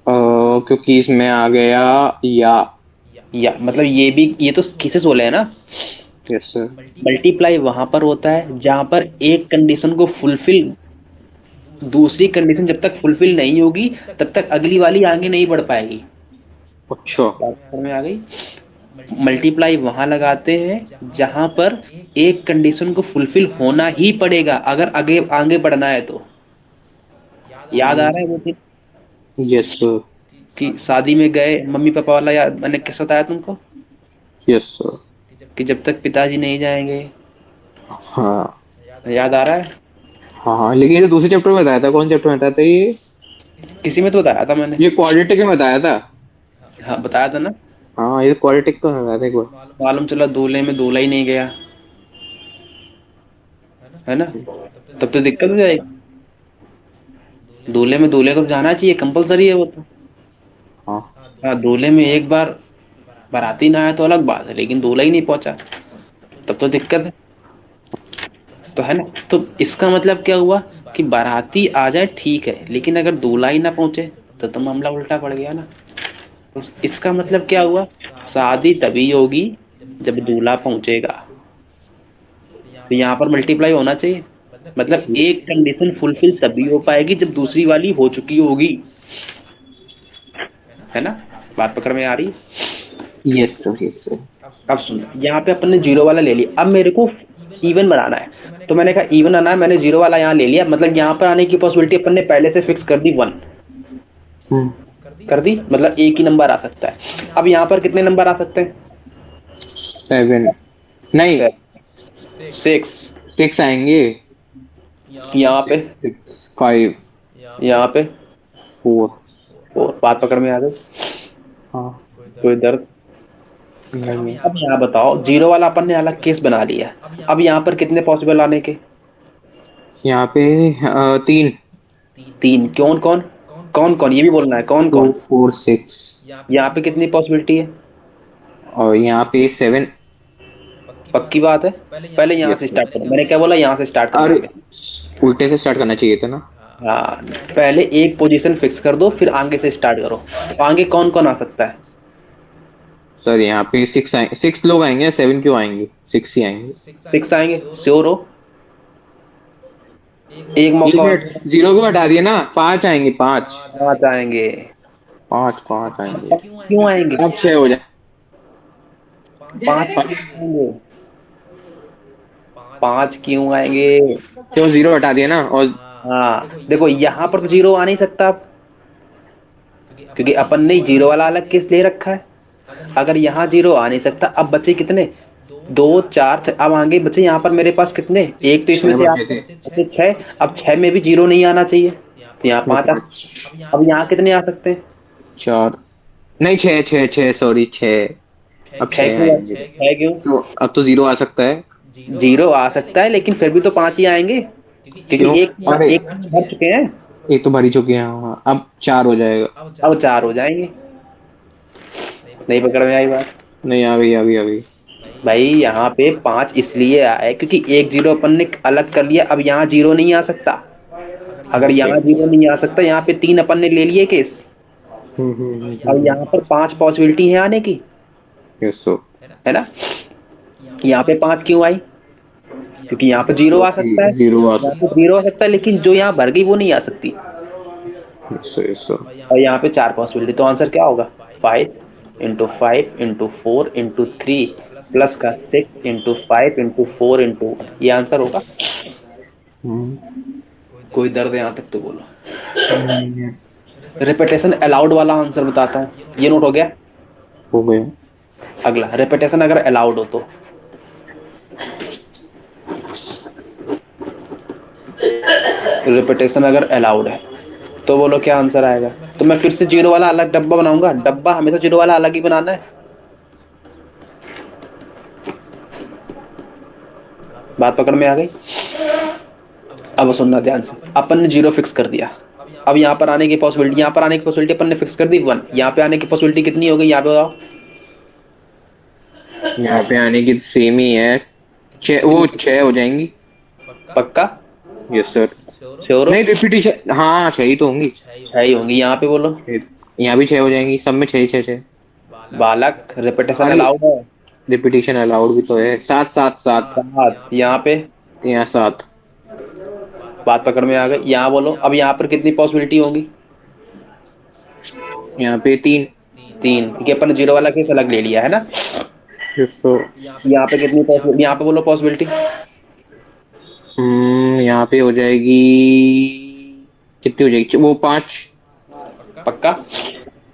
क्योंकि इसमें आ गया या। या मतलब ये भी, ये तो केसेस बोले हैं ना। Yes sir. मल्टीप्लाई वहां पर होता है जहां पर एक कंडीशन को फुलफिल, दूसरी कंडीशन जब तक फुलफिल नहीं होगी तब तक अगली वाली आगे नहीं बढ़ पाएगी। अच्छा। बात समझ में आ गई? मल्टीप्लाई वहां लगाते हैं जहां पर एक कंडीशन को फुलफिल होना ही पड़ेगा अगर आगे आगे बढ़ना है तो। याद आ रहा है वो दिन यस सर। कि शादी में गए, मम्मी पापा वाला, याद मैंने किस्सा बताया तुमको, यस सर। कि जब तक पिताजी नहीं जाएंगे। हाँ याद आ रहा है? हाँ हाँ, लेकिन ये तो दूसरे चैप्टर में बताया था। कौन चैप्टर में बताया था ये? किसी में तो बताया था मैंने। ये क्वाड्रेटिक में बताया था। हाँ बताया था ना। हाँ, ये क्वाड्रेटिक का बताया था एक बार। मालूम चला दूल्हे में दूल्हा ही नहीं गया, है ना। तब तो दिक्कत हो जाएगी। दूल्हे में दूल्हे को जाना चाहिए, कंपलसरी है वो तो। हाँ। हाँ, दूल्हे में एक बार बाराती ना आया तो अलग बात है, लेकिन दूल्हा ही नहीं पहुंचा तब तो दिक्कत है। तो है ना। तो इसका मतलब क्या हुआ कि बाराती आ जाए ठीक है, लेकिन अगर दूल्हा ही ना पहुंचे तो मामला उल्टा पड़ गया ना। तो इसका मतलब क्या हुआ? शादी तभी होगी जब दूल्हा पहुंचेगा। तो यहाँ पर मल्टीप्लाई होना चाहिए। मतलब एक कंडीशन फुलफिल तभी हो पाएगी जब दूसरी वाली हो चुकी होगी, है ना। बात पकड़ में आ रही? Yes sir, yes sir. अब सुन, यहाँ पे अपन ने जीरो वाला ले लिया, अब मेरे को इवन बनाना है। तो मैंने कहा इवन आना है, मैंने जीरो वाला यहाँ ले लिया, मतलब यहाँ पर आने की पॉसिबिलिटी अपन ने पहले से फिक्स कर दी 1, हम्म। कर दी। मतलब एक ही नंबर आ सकता है। अब यहाँ पर कितने नंबर आ सकते हैं? 7 नहीं, 6 6 आएंगे। यहाँ पे, 5 यहाँ पे 4। 4। बात पकड़ में आ गई? हाँ कोई दर्द? नहीं है। अब यहाँ बताओ, जीरो वाला अपन ने अलग केस बना लिया। अब यहाँ पर कितने पॉसिबल आने के? यहाँ पे 3। 3। कौन कौन? कौन कौन, ये भी बोलना है, कौन 2 कौन? 4 6 यहाँ पे कितनी पॉसिबिलिटी है? और यहाँ पे 7। पक्की बात है? पहले यहाँ से यस। स्टार्ट करो, मैंने क्या बोला, यहाँ से स्टार्ट करना अरे, है। उल्टे से स्टार्ट करना चाहिए था ना। हाँ, पहले एक पोजीशन फिक्स कर दो, फिर आगे से स्टार्ट करो। तो आगे कौन कौन आ सकता है? सर यहाँ पे 6 लोग आएंगे, 7 क्यों आएंगे? 6 ही आएंगे। 6 आएंगे, श्योर हो? एक एक मौका और मिनट, दो। 0 को हटा दिए ना, 5 आएंगे, 5। 5 आएंगे। 5 आएंगे। 5 क्यों आएंगे? अब 6 हो जाए। 5 क्यों आएंगे? 5 क्यों आएंगे? क्यों, 0 हटा दिया ना, और हाँ देखो, यहाँ पर तो जीरो आ नहीं सकता अब, क्योंकि अपन ने जीरो वाला अलग केस ले रखा है। अगर यहाँ जीरो आ नहीं सकता, अब बचे कितने? 2 4 अब आगे बचे यहाँ पर मेरे पास कितने? एक तो इसमें 6 से बचे थे। बचे 6। अब 6 में भी जीरो नहीं आना चाहिए, तो यहाँ 5 अब यहाँ कितने आ सकते हैं? 4 नहीं, 6 6 6, सॉरी 6। अब 6 6 क्यों? आएंगे। 6 क्यों? तो अब तो 0 आ सकता है। जीरो आ सकता है, लेकिन फिर भी तो 5 ही आएंगे, क्योंकि क्यों? एक अरे, एक भर चुके हैं। ये तो भर ही चुके हैं, हाँ, अब 4 हो जाएगा। अब 4 हो जाएंगे। नहीं पकड़ में आई बात? नहीं, आ गई आ गई आ गई। भाई यहाँ पे 5 इसलिए आए क्योंकि एक जीरो अपन ने अलग कर लिया, अब यहाँ जीरो नहीं आ सकता। अगर ओके। यहाँ जीरो नहीं आ सकता, यहाँ पे 3 अपन ने ले लिए केस। अब यहाँ पर 5 पॉसिबिलिटी है आने की, यस सर। है ना? यहाँ पे 5 क्यों आई? क्योंकि यहाँ पे जीरो आ सकता है, 0 आ यहाँ पे सकता जीरो आ सकता है, लेकिन जो यहाँ भर गई वो नहीं आ सकती। है। Yes sir. और यहाँ पे 4 पॉसिबिलिटी, तो आंसर क्या होगा? 5 × 5 × 4 × 3 प्लस का 6 × 5 × 4 × 1, ये आंसर होगा। कोई दर्द है यहाँ तक तो बोलो। नहीं है। रिपीटेशन अलाउड वाला आंसर बताता हूँ, ये नोट हो गया? हो गया। अगला, रिपीटेशन अगर अलाउड हो तो, रिपीटेशन अगर अलाउड है तो बोलो क्या आंसर आएगा? तो मैं फिर से जीरो वाला अलग डब्बा बनाऊंगा, डब्बा हमेशा जीरो वाला अलग ही बनाना है। बात पकड़ में आ गई? अब सुनना ध्यान से, अपन ने जीरो फिक्स कर दिया। अब यहाँ पर आने की पॉसिबिलिटी, यहाँ पर आने की पॉसिबिलिटी अपन ने फिक्स कर दी 1। यहाँ पे आने की पॉसिबिलिटी कितनी हो गई, यहाँ पे बताओ? यहाँ पे आने की सेम ही है। 6, वो 6 हो जाएंगी। पक्का? Yes sir. श्योर हो? नहीं, रिपीटिशन, हाँ 6 ही तो होंगी। 6 ही होंगी, यहाँ पे बोलो। यहाँ भी 6 हो जाएंगी, सब में 6 6 6। बालक, रिपीटेशन अरे, अलाउड है। रिपीटिशन अलाउड भी तो है। 7 7 7। 7 यहाँ पे। यहाँ 7। बात पकड़ में आ गई? यहाँ बोलो, अब यहाँ पर कितनी पॉसिबिलिटी होंगी? यहाँ पे 3। 3, क्योंकि अपन ने जीरो वाला केस अलग ले लिया है ना। Yes sir. यहाँ पे कितनी पॉसिबिलिटी, यहाँ पे बोलो पॉसिबिलिटी? यहाँ पे हो जाएगी, कितनी हो जाएगी? वो 5। पक्का?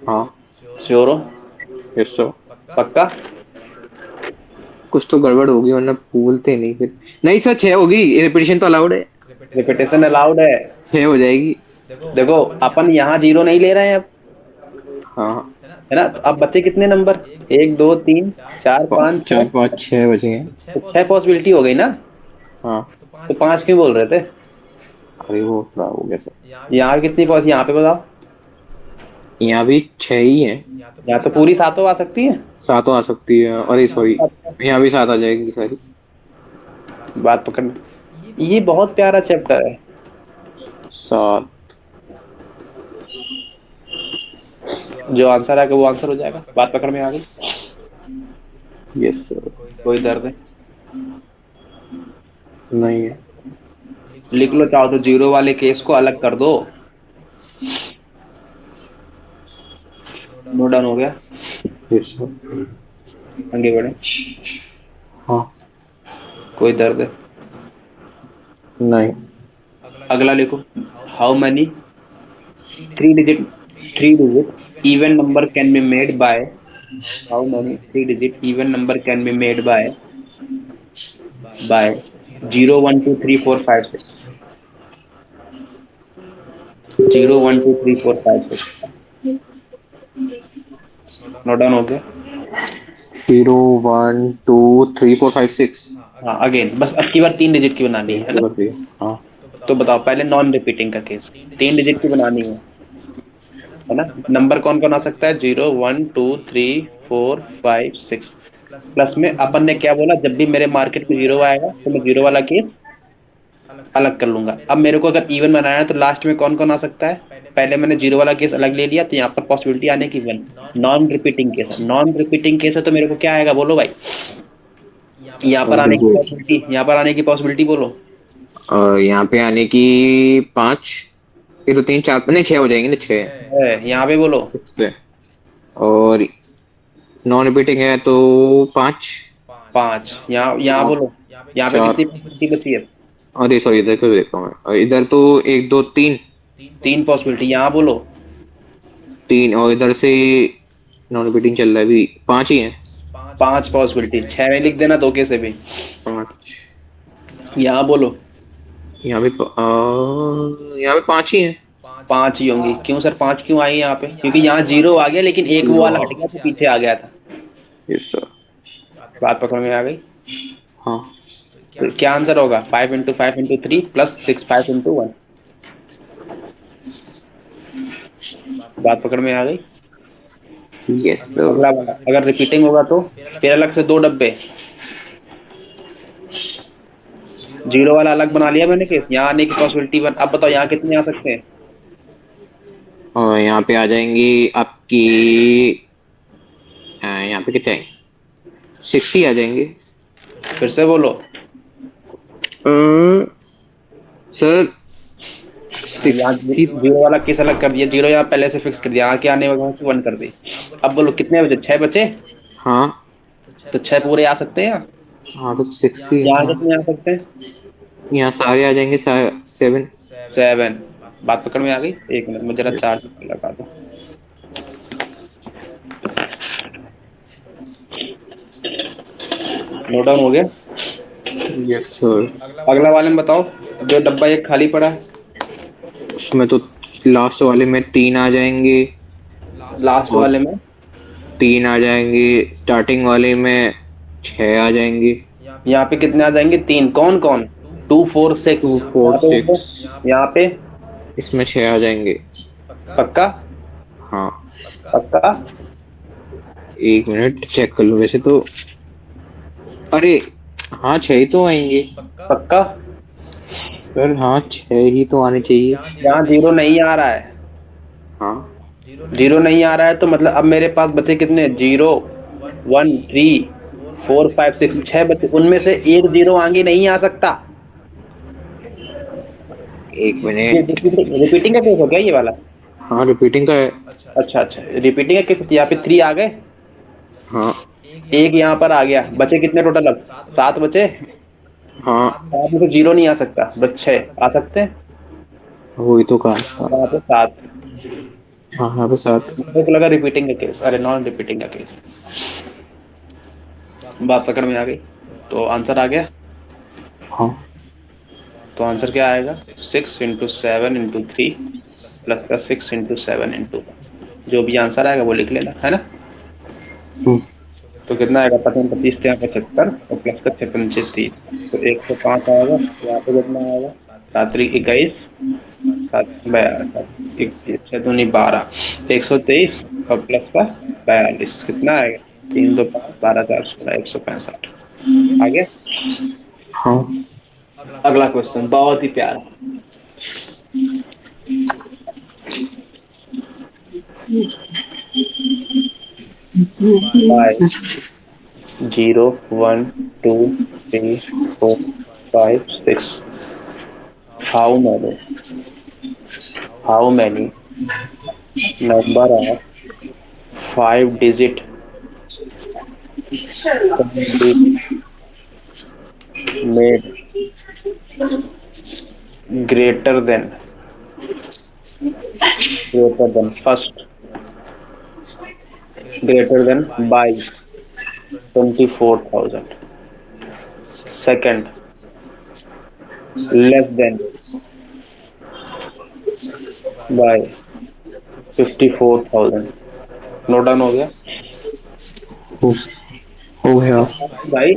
हाँ। श्योर हो? Yes sir. पक्का? कुछ तो गड़बड़ होगी, वरना बोलते नहीं फिर। नहीं सर, 6 होगी, रिपीटिशन तो अलाउड है। रिपीटेशन अलाउड है। 6 हो जाएगी। देखो, अपन यहाँ जीरो नहीं ले रहे हैं अब, हाँ। है ना? तो अब बच्चे कितने नंबर? 1 2 3 4 5 4 5 6 बजे हैं। तो 6 पॉसिबिलिटी हो गई ना। हाँ। तो 5 क्यों बोल रहे थे? अरे वो थोड़ा हो गया सर। यहाँ कितनी पॉसिबिलिटी, यहाँ पे बताओ? यहाँ भी 6 ही है। यहाँ तो पूरी 7 आ सकती है। 7 आ सकती है, अरे सॉरी, यहाँ भी 7 आ जाएगी सारी। बात पकड़, ये बहुत प्यारा चैप्टर है। 7। जो आंसर आएगा वो आंसर हो जाएगा। बात पकड़ में आ गई? Yes sir. कोई दर्द है? नहीं है। लिख लो, चाहो तो जीरो वाले केस को अलग कर दो। नो डाउन हो गया? Yes sir. आगे बढ़े। हाँ। कोई दर्द है? नहीं। अगला लिखो, how many 3 digit even number can be made by How many three-digit even number can be made by 0 1 2 3 4 5 6? 0 1 2 3 4 5 6? Note down हो गया? 0 1 2 3 4 5 6। हाँ, अगेन बस अब की बार 3 डिजिट की बनानी है ना? हाँ। तो बताओ पहले नॉन रिपीटिंग का केस, 3 डिजिट की बनानी है ना? नंबर कौन कौन आ सकता है? 0 1 2 3 4 5 6। प्लस में अपन ने क्या बोला, जब भी मेरे मार्केट में जीरो आएगा तो मैं जीरो वाला केस अलग कर लूंगा। अब मेरे को अगर इवन बनाना है तो लास्ट में कौन कौन आ सकता है? पहले मैंने जीरो वाला केस अलग ले लिया, तो यहाँ पर पॉसिबिलिटी आने की वन। नॉन रिपीटिंग केस है, नॉन रिपीटिंग केस है तो मेरे को क्या आएगा बोलो भाई? यहाँ पर आने की पॉसिबिलिटी, यहाँ पर आने की पॉसिबिलिटी बोलो। और यहाँ पे आने की 5। ये तो 3 4 नहीं 6 हो जाएंगे ना, 6। है, यहाँ पे बोलो। और नॉन रिपीटिंग है तो 5। 5, यहाँ यहाँ हाँ, बोलो। यहाँ पे 4। कितनी पॉसिबिलिटी बची है? अरे सॉरी, इधर क्यों देख रहा हूँ मैं? और इधर तो 1 2 3। 3 पॉसिबिलिटी, यहाँ बोलो। 3, और इधर से नॉन रिपीटिंग चल रहा है अभी, 5 ही है। 5 पॉसिबिलिटी, 6 में लिख देना धोखे से भी। 5। यहाँ बोलो। यहाँ पे 5 ही है। 5 ही होंगी, क्यों सर 5 क्यों आई यहाँ पे? क्योंकि यहाँ जीरो आ गया लेकिन एक वो जीरो, वाला हाँ। हट गया तो पीछे आ गया था। Yes sir. बात पकड़ में आ गई? हाँ। तो क्या आंसर होगा? 5 × 5 × 3 प्लस 6 5 × 1। बात पकड़ में आ गई? Yes sir. अगला वाला अगर रिपीटिंग होगा तो फिर अलग से 2 डब्बे। जीरो वाला अलग बना लिया मैंने केस, यहाँ आने की पॉसिबिलिटी वन। अब बताओ यहाँ कितने आ सकते हैं? और यहाँ पे आ जाएंगी आपकी, यहाँ पे कितने आएंगे? 60 आ जाएंगे। फिर से बोलो। सर हाँ, यहाँ 60। जीरो वाला केस अलग कर दिया, जीरो यहाँ पहले से फिक्स कर दिया, यहाँ के आने वाला की वन कर दी। अब बोलो कितने बचे? 6 बचे। हाँ। तो 6 पूरे आ सकते हैं यहाँ? हाँ तो 60, यहाँ हाँ। कितने आ सकते हैं? यहाँ सारे आ जाएंगे, 7। 7। बात पकड़ में आ गई? 1 मिनट में जरा चार्ज लगा दो। नोट डाउन हो गया? Yes sir. अगला वाले में बताओ, जो डब्बा एक खाली पड़ा है। उसमें तो लास्ट वाले में 3 आ जाएंगे। लास्ट और वाले में 3 आ जाएंगे, स्टार्टिंग वाले में 6 आ जाएंगे। यहाँ पे कितने आ जाएंगे? 3। कौन कौन? 2 4 6। टू फोर यहाँ पे बोलो। सिक्स यहाँ पे इसमें 6 आ जाएंगे। पक्का? हाँ। पक्का? 1 मिनट चेक कर लो वैसे तो। अरे हाँ, 6 ही तो आएंगे। पक्का? सर हाँ, 6 ही तो आने चाहिए। यहाँ जीरो नहीं आ रहा है। हाँ। जीरो नहीं आ रहा है तो मतलब अब मेरे पास बचे कितने? 0 1 3 4 5 6, 6 बचे, उनमें से एक जीरो आगे नहीं आ सकता। 1 मिनट। रिपीटिंग का केस हो गया ये वाला? हाँ, रिपीटिंग का है। अच्छा अच्छा, रिपीटिंग का केस। यहाँ पे 3 आ गए, हाँ। एक यहाँ पर आ गया, बचे कितने टोटल? अब 7 बचे। हाँ, 7 में से जीरो नहीं आ सकता, बस 6 आ सकते हैं। वही तो कहा। यहाँ पे 7। हाँ, यहाँ पे 7। मेरे को लगा रिपीटिंग का केस, अरे नॉन रिपीटिंग का केस। बात पकड़ में आ गई? तो आंसर आ गया। हाँ। तो आंसर क्या आएगा? 6 × 7 × 3 प्लस का 6 × 7 × 1। जो भी आंसर आएगा वो लिख लेना, है ना? हम्म। तो कितना आएगा? 25 × 75 और प्लस का 6 × 5 = 30। तो 105 आएगा। यहाँ पे कितना आएगा? 7 × 21 6 दूनी 12, 123 और प्लस का 42। कितना आएगा? 3 2 5 12 4 16 165। आ गया? हाँ। अगला क्वेश्चन बहुत ही प्यारा। By 0 1 2 3 4 5 6 how many number of 5 digit can be made greater than first greater than by twenty 24,000। सेकंड, less less than than by by 54,000। 54,000। नोट डाउन हो गया हो हो गया। भाई।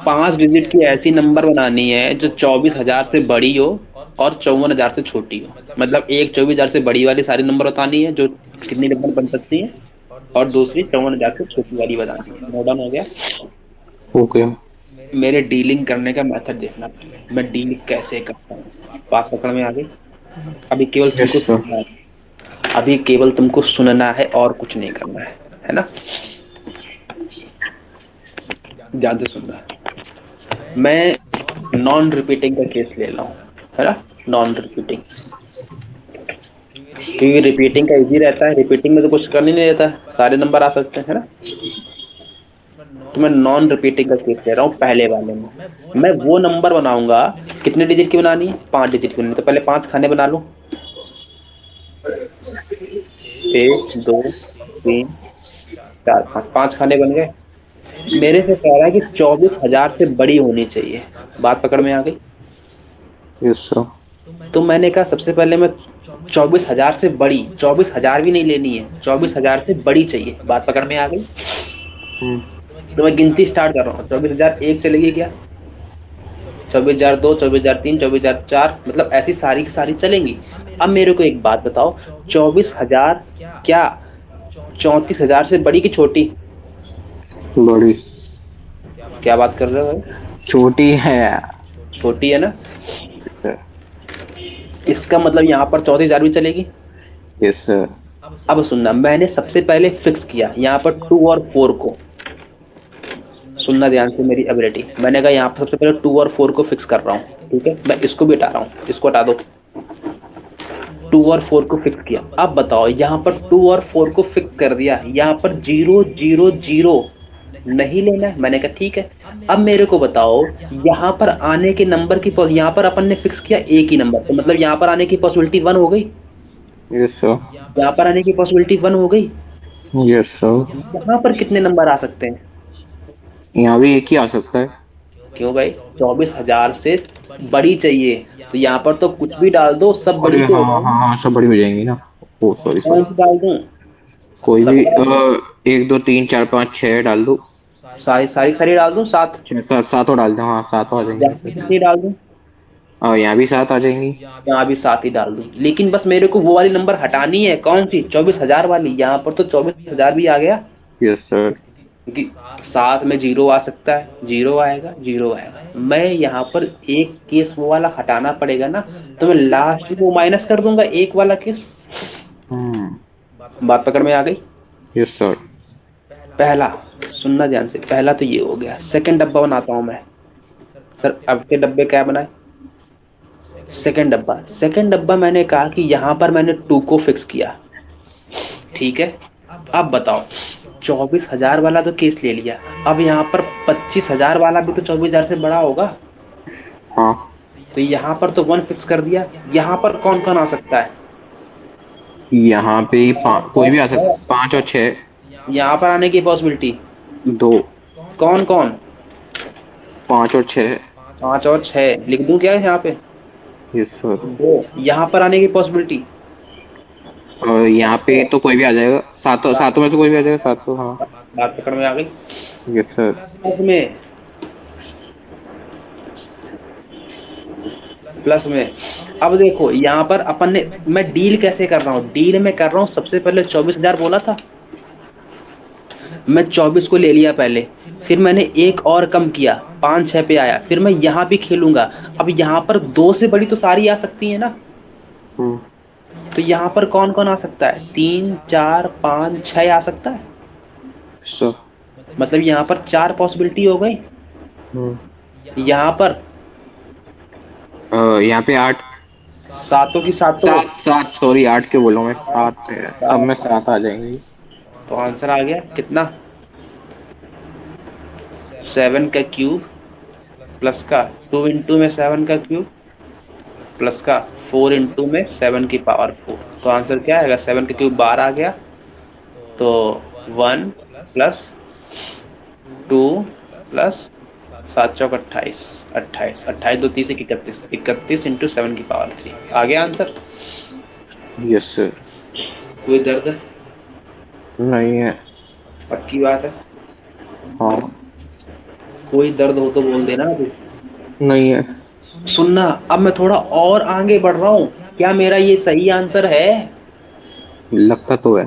5 डिजिट की ऐसी नंबर बनानी है जो 24,000 से बड़ी हो और 54,000 से छोटी हो। मतलब एक 24,000 से बड़ी वाली सारी नंबर बतानी है जो कितनी नंबर बन सकती है, और दूसरी 54,000 से छोटी वाली बतानी है। नोट डाउन हो गया। हो गया। मेरे डीलिंग करने का मेथड देखना, पहले मैं डील कैसे करता हूँ। बात पकड़ में आ गई। अभी केवल यस तुमको सर। सुनना है, अभी केवल तुमको सुनना है और कुछ नहीं करना है ना। ध्यान से सुनना है। मैं नॉन रिपीटिंग का केस ले रहा हूँ, है ना। नॉन रिपीटिंग, क्योंकि रिपीटिंग का इजी रहता है। रिपीटिंग में तो कुछ करने नहीं रहता, सारे नंबर आ सकते हैं, है ना। तो मैं नॉन रिपीटिंग का केस ले रहा हूँ पहले वाले में। मैं वो नंबर बनाऊंगा, कितने डिजिट की बनानी है, 5 डिजिट की बनानी है। तो पहले 5 खाने बना लो। 1 2 3 4 5, 5 खाने बन गए। मेरे से कह रहा है कि 24,000 से बड़ी होनी चाहिए। बात पकड़ में आ गई। Yes sir. तो मैंने कहा सबसे पहले मैं 24,000 से बड़ी, 24,000 भी नहीं लेनी है, 24,000 से बड़ी चाहिए। बात पकड़ में आ गई। हम्म। तो मैं गिनती स्टार्ट कर रहा हूँ। 24,001 चलेगी क्या, 24,002, 24,003, 24,004, मतलब ऐसी सारी की सारी चलेंगी। अब मेरे को एक बात बताओ, 24,000 क्या 34,000 से बड़ी की छोटी। बड़ी। क्या बात कर रहे हो भाई। छोटी है यार। छोटी है ना। Yes sir. इसका मतलब यहाँ पर 34,000 भी चलेगी। Yes sir. अब सुनना, मैंने सबसे पहले फिक्स किया यहाँ पर 2 और 4 को। सुनना ध्यान से मेरी एबिलिटी। मैंने कहा यहाँ पर सबसे पहले 2 और 4 को फिक्स कर रहा हूँ, ठीक है। मैं इसको भी हटा रहा हूँ, इसको हटा दो। 2 और 4 को फिक्स किया। अब बताओ यहाँ पर 2 और 4 को फिक्स कर दिया, यहाँ पर 0 0 0 नहीं लेना है। मैंने कहा ठीक है। अब मेरे को बताओ यहाँ पर आने के नंबर की यहाँ पर अपन ने फिक्स किया एक ही नंबर, तो मतलब यहाँ पर आने की पॉसिबिलिटी 1 हो गई। Yes sir. यहाँ पर आने की पॉसिबिलिटी 1 हो गई। Yes sir. यहाँ पर कितने नंबर आ सकते हैं। यहाँ भी एक ही आ सकता है। क्यों भाई, 24,000 से बड़ी चाहिए, तो यहाँ पर तो कुछ भी डाल दो, सब बड़ी अरे तो हाँ हो जाएगी। हाँ हाँ, सब बड़ी हो जाएंगी ना। ओ सॉरी कौन सॉरी। सी डाल दूं, कोई सब भी डाल दूं, 1 2 3 4 5 6 डाल दो। सारी सारी सारी डाल दूं, 7। 6 7 सातों डाल दो, हाँ सातों आ जाएंगी यहाँ वैसे। पे कितनी डाल दूं, और यहाँ भी 7 आ जाएंगी। यहाँ भी 7 ही डाल दूं। लेकिन बस मेरे को वो वाली नंबर हटानी है, कौन सी, 24,000 वाली। यहाँ पर तो 24,000 भी आ गया, यस सर। क्योंकि 7 में 0 आ सकता है, 0 आएगा, 0 आएगा। मैं यहाँ पर एक केस वो वाला हटाना पड़ेगा ना, तो मैं लास्ट में वो माइनस कर दूंगा, एक वाला केस। हम्म। बात पकड़ में आ गई। Yes sir. पहला, सुनना ध्यान से, पहला तो ये हो गया। सेकंड डब्बा बनाता हूं मैं। सर अब के डब्बे क्या बनाए, सेकंड डब्बा मैंने कहा कि यहाँ पर मैंने 2 को फिक्स किया, ठीक है। अब बताओ 24,000 वाला तो केस ले लिया, अब यहाँ पर 25,000 वाला भी तो 24,000 से बड़ा होगा। हाँ। तो यहाँ पर तो 1 फिक्स कर दिया। यहाँ पर कौन कौन आ सकता है, यहाँ पे कोई भी आ सकता है, 5 और 6। यहाँ पर आने की पॉसिबिलिटी 2। कौन कौन, 5 और 6। 5 और 6 लिख दूं क्या यहाँ पे। Yes sir. 2 यहाँ पर आने की पॉसिबिलिटी। और यहाँ पे तो कोई भी आ जाएगा, सातों सातों में से कोई भी आ जाएगा, सातों, हाँ। बात पकड़ में आ गई। Yes sir. प्लस में, प्लस में अब देखो यहाँ पर अपन ने, मैं डील कैसे कर रहा हूँ, डील में कर रहा हूँ सबसे पहले 24,000 बोला था, मैं 24 को ले लिया पहले, फिर मैंने एक और कम किया, 5 6 पे आया, फिर मैं यहाँ भी खेलूंगा। अब यहाँ पर 2 से बड़ी तो सारी आ सकती है ना, हम्म। तो यहाँ पर कौन कौन आ सकता है, 3 4 5 6 आ सकता है। सर। मतलब यहाँ पर 4 पॉसिबिलिटी हो गई। हम्म। यहाँ पर यहाँ पे 8। सातों की सातों, 7 7, सॉरी 8 क्यों बोला मैं, 7 है, सब में 7 आ जाएंगे। तो आंसर आ गया कितना, 7 का क्यूब प्लस का 2 इंटू में 7 का क्यूब प्लस का 4 इंटू में 7 की पावर 4। तो आंसर क्या आएगा, 7 का क्यूब 12 आ गया, तो 1 प्लस 2 प्लस 7 चौक 28, 28, 28 दो 30 31, 31 इंटू 7 की पावर 3। आ गया आंसर? Yes sir. कोई दर्द है? नहीं है। पक्की बात है? हाँ। कोई दर्द हो तो बोल देना अभी। नहीं है। सुनना, अब मैं थोड़ा और आगे बढ़ रहा हूँ। क्या मेरा ये सही आंसर है? लगता तो है।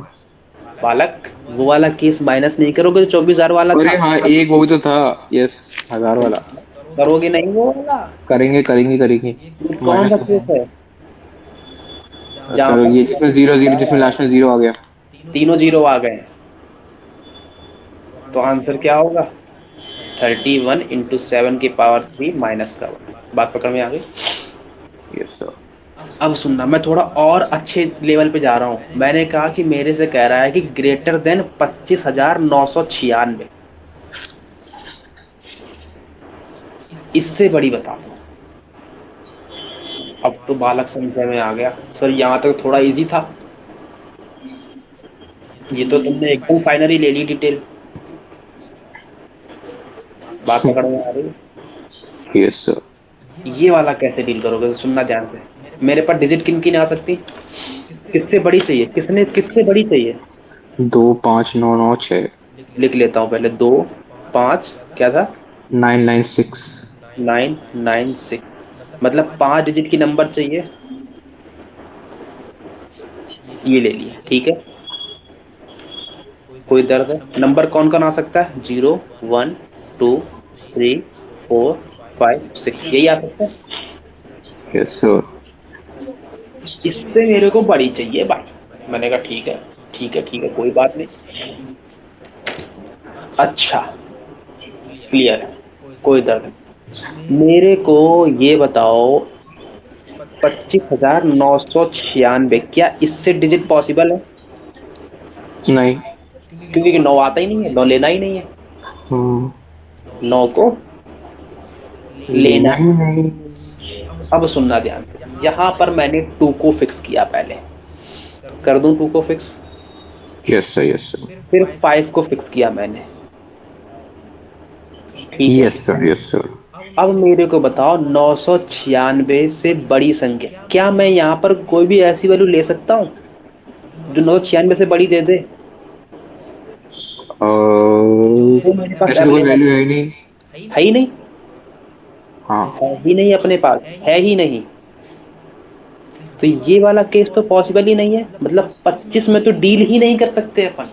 बालक, वो वाला केस माइनस नहीं करोगे जो 24,000 वाला अरे था? हाँ, एक वो भी तो था। यस। 1000 वाला। करोगे नहीं वो वाला? करेंगे करेंगे करेंगे। ये कौन सा माइनस तो केस है है जहां सर, पर ये जिसमें 0 0, जिसमें लास्ट में 0 आ गया। तीनों जीरो आ गए? तो आंसर क्या होगा? 31 इंटू 7 की पावर 3 माइनस का 1। बात पकड़ में आ गई? Yes sir. अब सुनना, मैं थोड़ा और अच्छे लेवल पे जा रहा हूँ। मैंने कहा कि मेरे से कह रहा है कि ग्रेटर देन 25,996। इससे बड़ी बता दो। अब तो बालक संख्या में आ गया। सर यहाँ तक थोड़ा इजी था। ये तो तुमने एकदम फाइनली ले ली डिटेल। बात पकड़ में आ रही है? Yes sir. ये वाला कैसे डील करोगे तो सुनना ध्यान से। मेरे पास डिजिट किन की नहीं आ सकती? किससे बड़ी चाहिए? किससे बड़ी चाहिए? 2 5 9 9 6। लिख लेता हूँ पहले। 2 5 क्या था? 9 9 6। 996। मतलब 5 डिजिट की नंबर चाहिए। ये ले लिया, ठीक है। कोई दर्द है? नंबर कौन कौन आ सकता है? 0 1 2 3 4 5 6, यही आ सकता है। Yes sir. इससे मेरे को बड़ी चाहिए भाई। मैंने कहा ठीक है, ठीक है, ठीक है, कोई बात नहीं। अच्छा, क्लियर है, कोई दर्द नहीं। मेरे को ये बताओ, 25,996, क्या इससे डिजिट पॉसिबल है? नहीं। क्योंकि 9 आता ही नहीं है, 9 लेना ही नहीं है। हम्म। 9 को लेना लेना है। ही नहीं। अब सुनना ध्यान से, यहाँ पर मैंने 2 को फिक्स किया। पहले कर दूं 2 को fix? Yes sir. Yes sir. फिर 5 को फिक्स किया मैंने, ठीक है। Yes sir. Yes sir. अब मेरे को बताओ, 996 से बड़ी संख्या, क्या मैं यहाँ पर कोई भी ऐसी वैल्यू ले सकता हूँ जो 996 से बड़ी दे दे? वो मेरे पास ऐसे तो कोई अवेलेबल वैल्यू है ही नहीं। है ही नहीं। हाँ। है ही नहीं, अपने पास है ही नहीं। तो ये वाला केस तो पॉसिबल ही नहीं है। मतलब 25 में तो डील ही नहीं कर सकते अपन।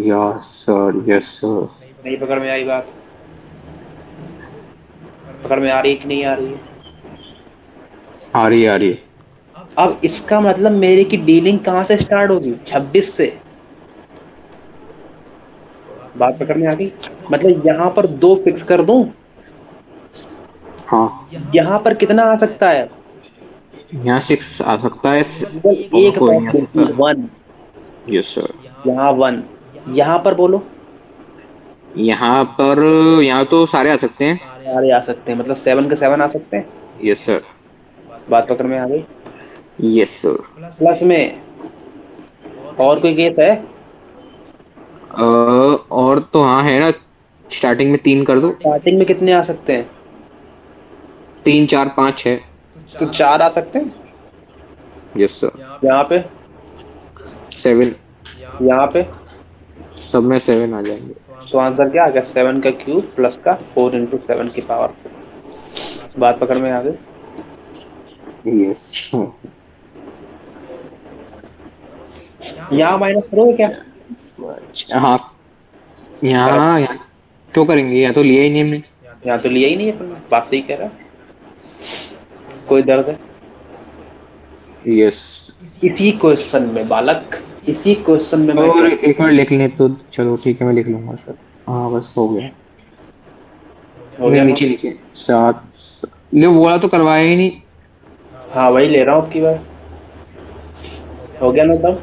Yes sir. Yes sir. नहीं पकड़ में आई बात? पकड़ में आ रही है कि नहीं आ रही है? आ रही है आ रही है। अब इसका मतलब मेरे की डीलिंग कहाँ से स्टार्ट होगी? 26 से। बात पकड़ में आ गई? मतलब यहाँ पर 2 फिक्स कर दूं। हाँ। यहाँ पर कितना आ सकता है? यहाँ 6 आ सकता है। केवल और एक कोई नहीं आ पॉसिबिलिटी, सकता। 1। Yes sir. यहाँ 1, यहाँ पर बोलो। यहाँ पर, यहाँ तो सारे आ सकते हैं। सारे आ सकते हैं, मतलब 7 के 7 आ सकते हैं। Yes sir. बात पकड़ में आ गई? Yes sir. प्लस में और कोई केस है? और तो हाँ है ना। स्टार्टिंग में 3 कर दो। स्टार्टिंग में कितने आ सकते हैं? 3 4 5 6। तो 4 आ सकते हैं। Yes sir. यहाँ पे, 7। यहाँ पे। सब में 7 आ जाएंगे। तो आंसर क्या आ गया? 7 का क्यूब प्लस का 4 इंटू 7 की पावर 4। बात पकड़ में आ गई? यस। यहाँ माइनस करोगे क्या? हाँ। कर। यहाँ क्यों करेंगे, यहाँ तो लिया ही नहीं हमने। यहाँ तो लिया ही नहीं है अपन ने। बात सही कह रहा है। कोई दर्द है? यस। इसी क्वेश्चन में बालक, इसी क्वेश्चन में मैं और कह। एक बार लिख लें तो चलो ठीक है, मैं लिख लूंगा सर। हाँ बस हो गया। हो नहीं, गया ना? नीचे नीचे 7। ले वो वाला तो करवाया ही नहीं। हाँ वही ले रहा हूँ अब की बार। हो गया ना तब?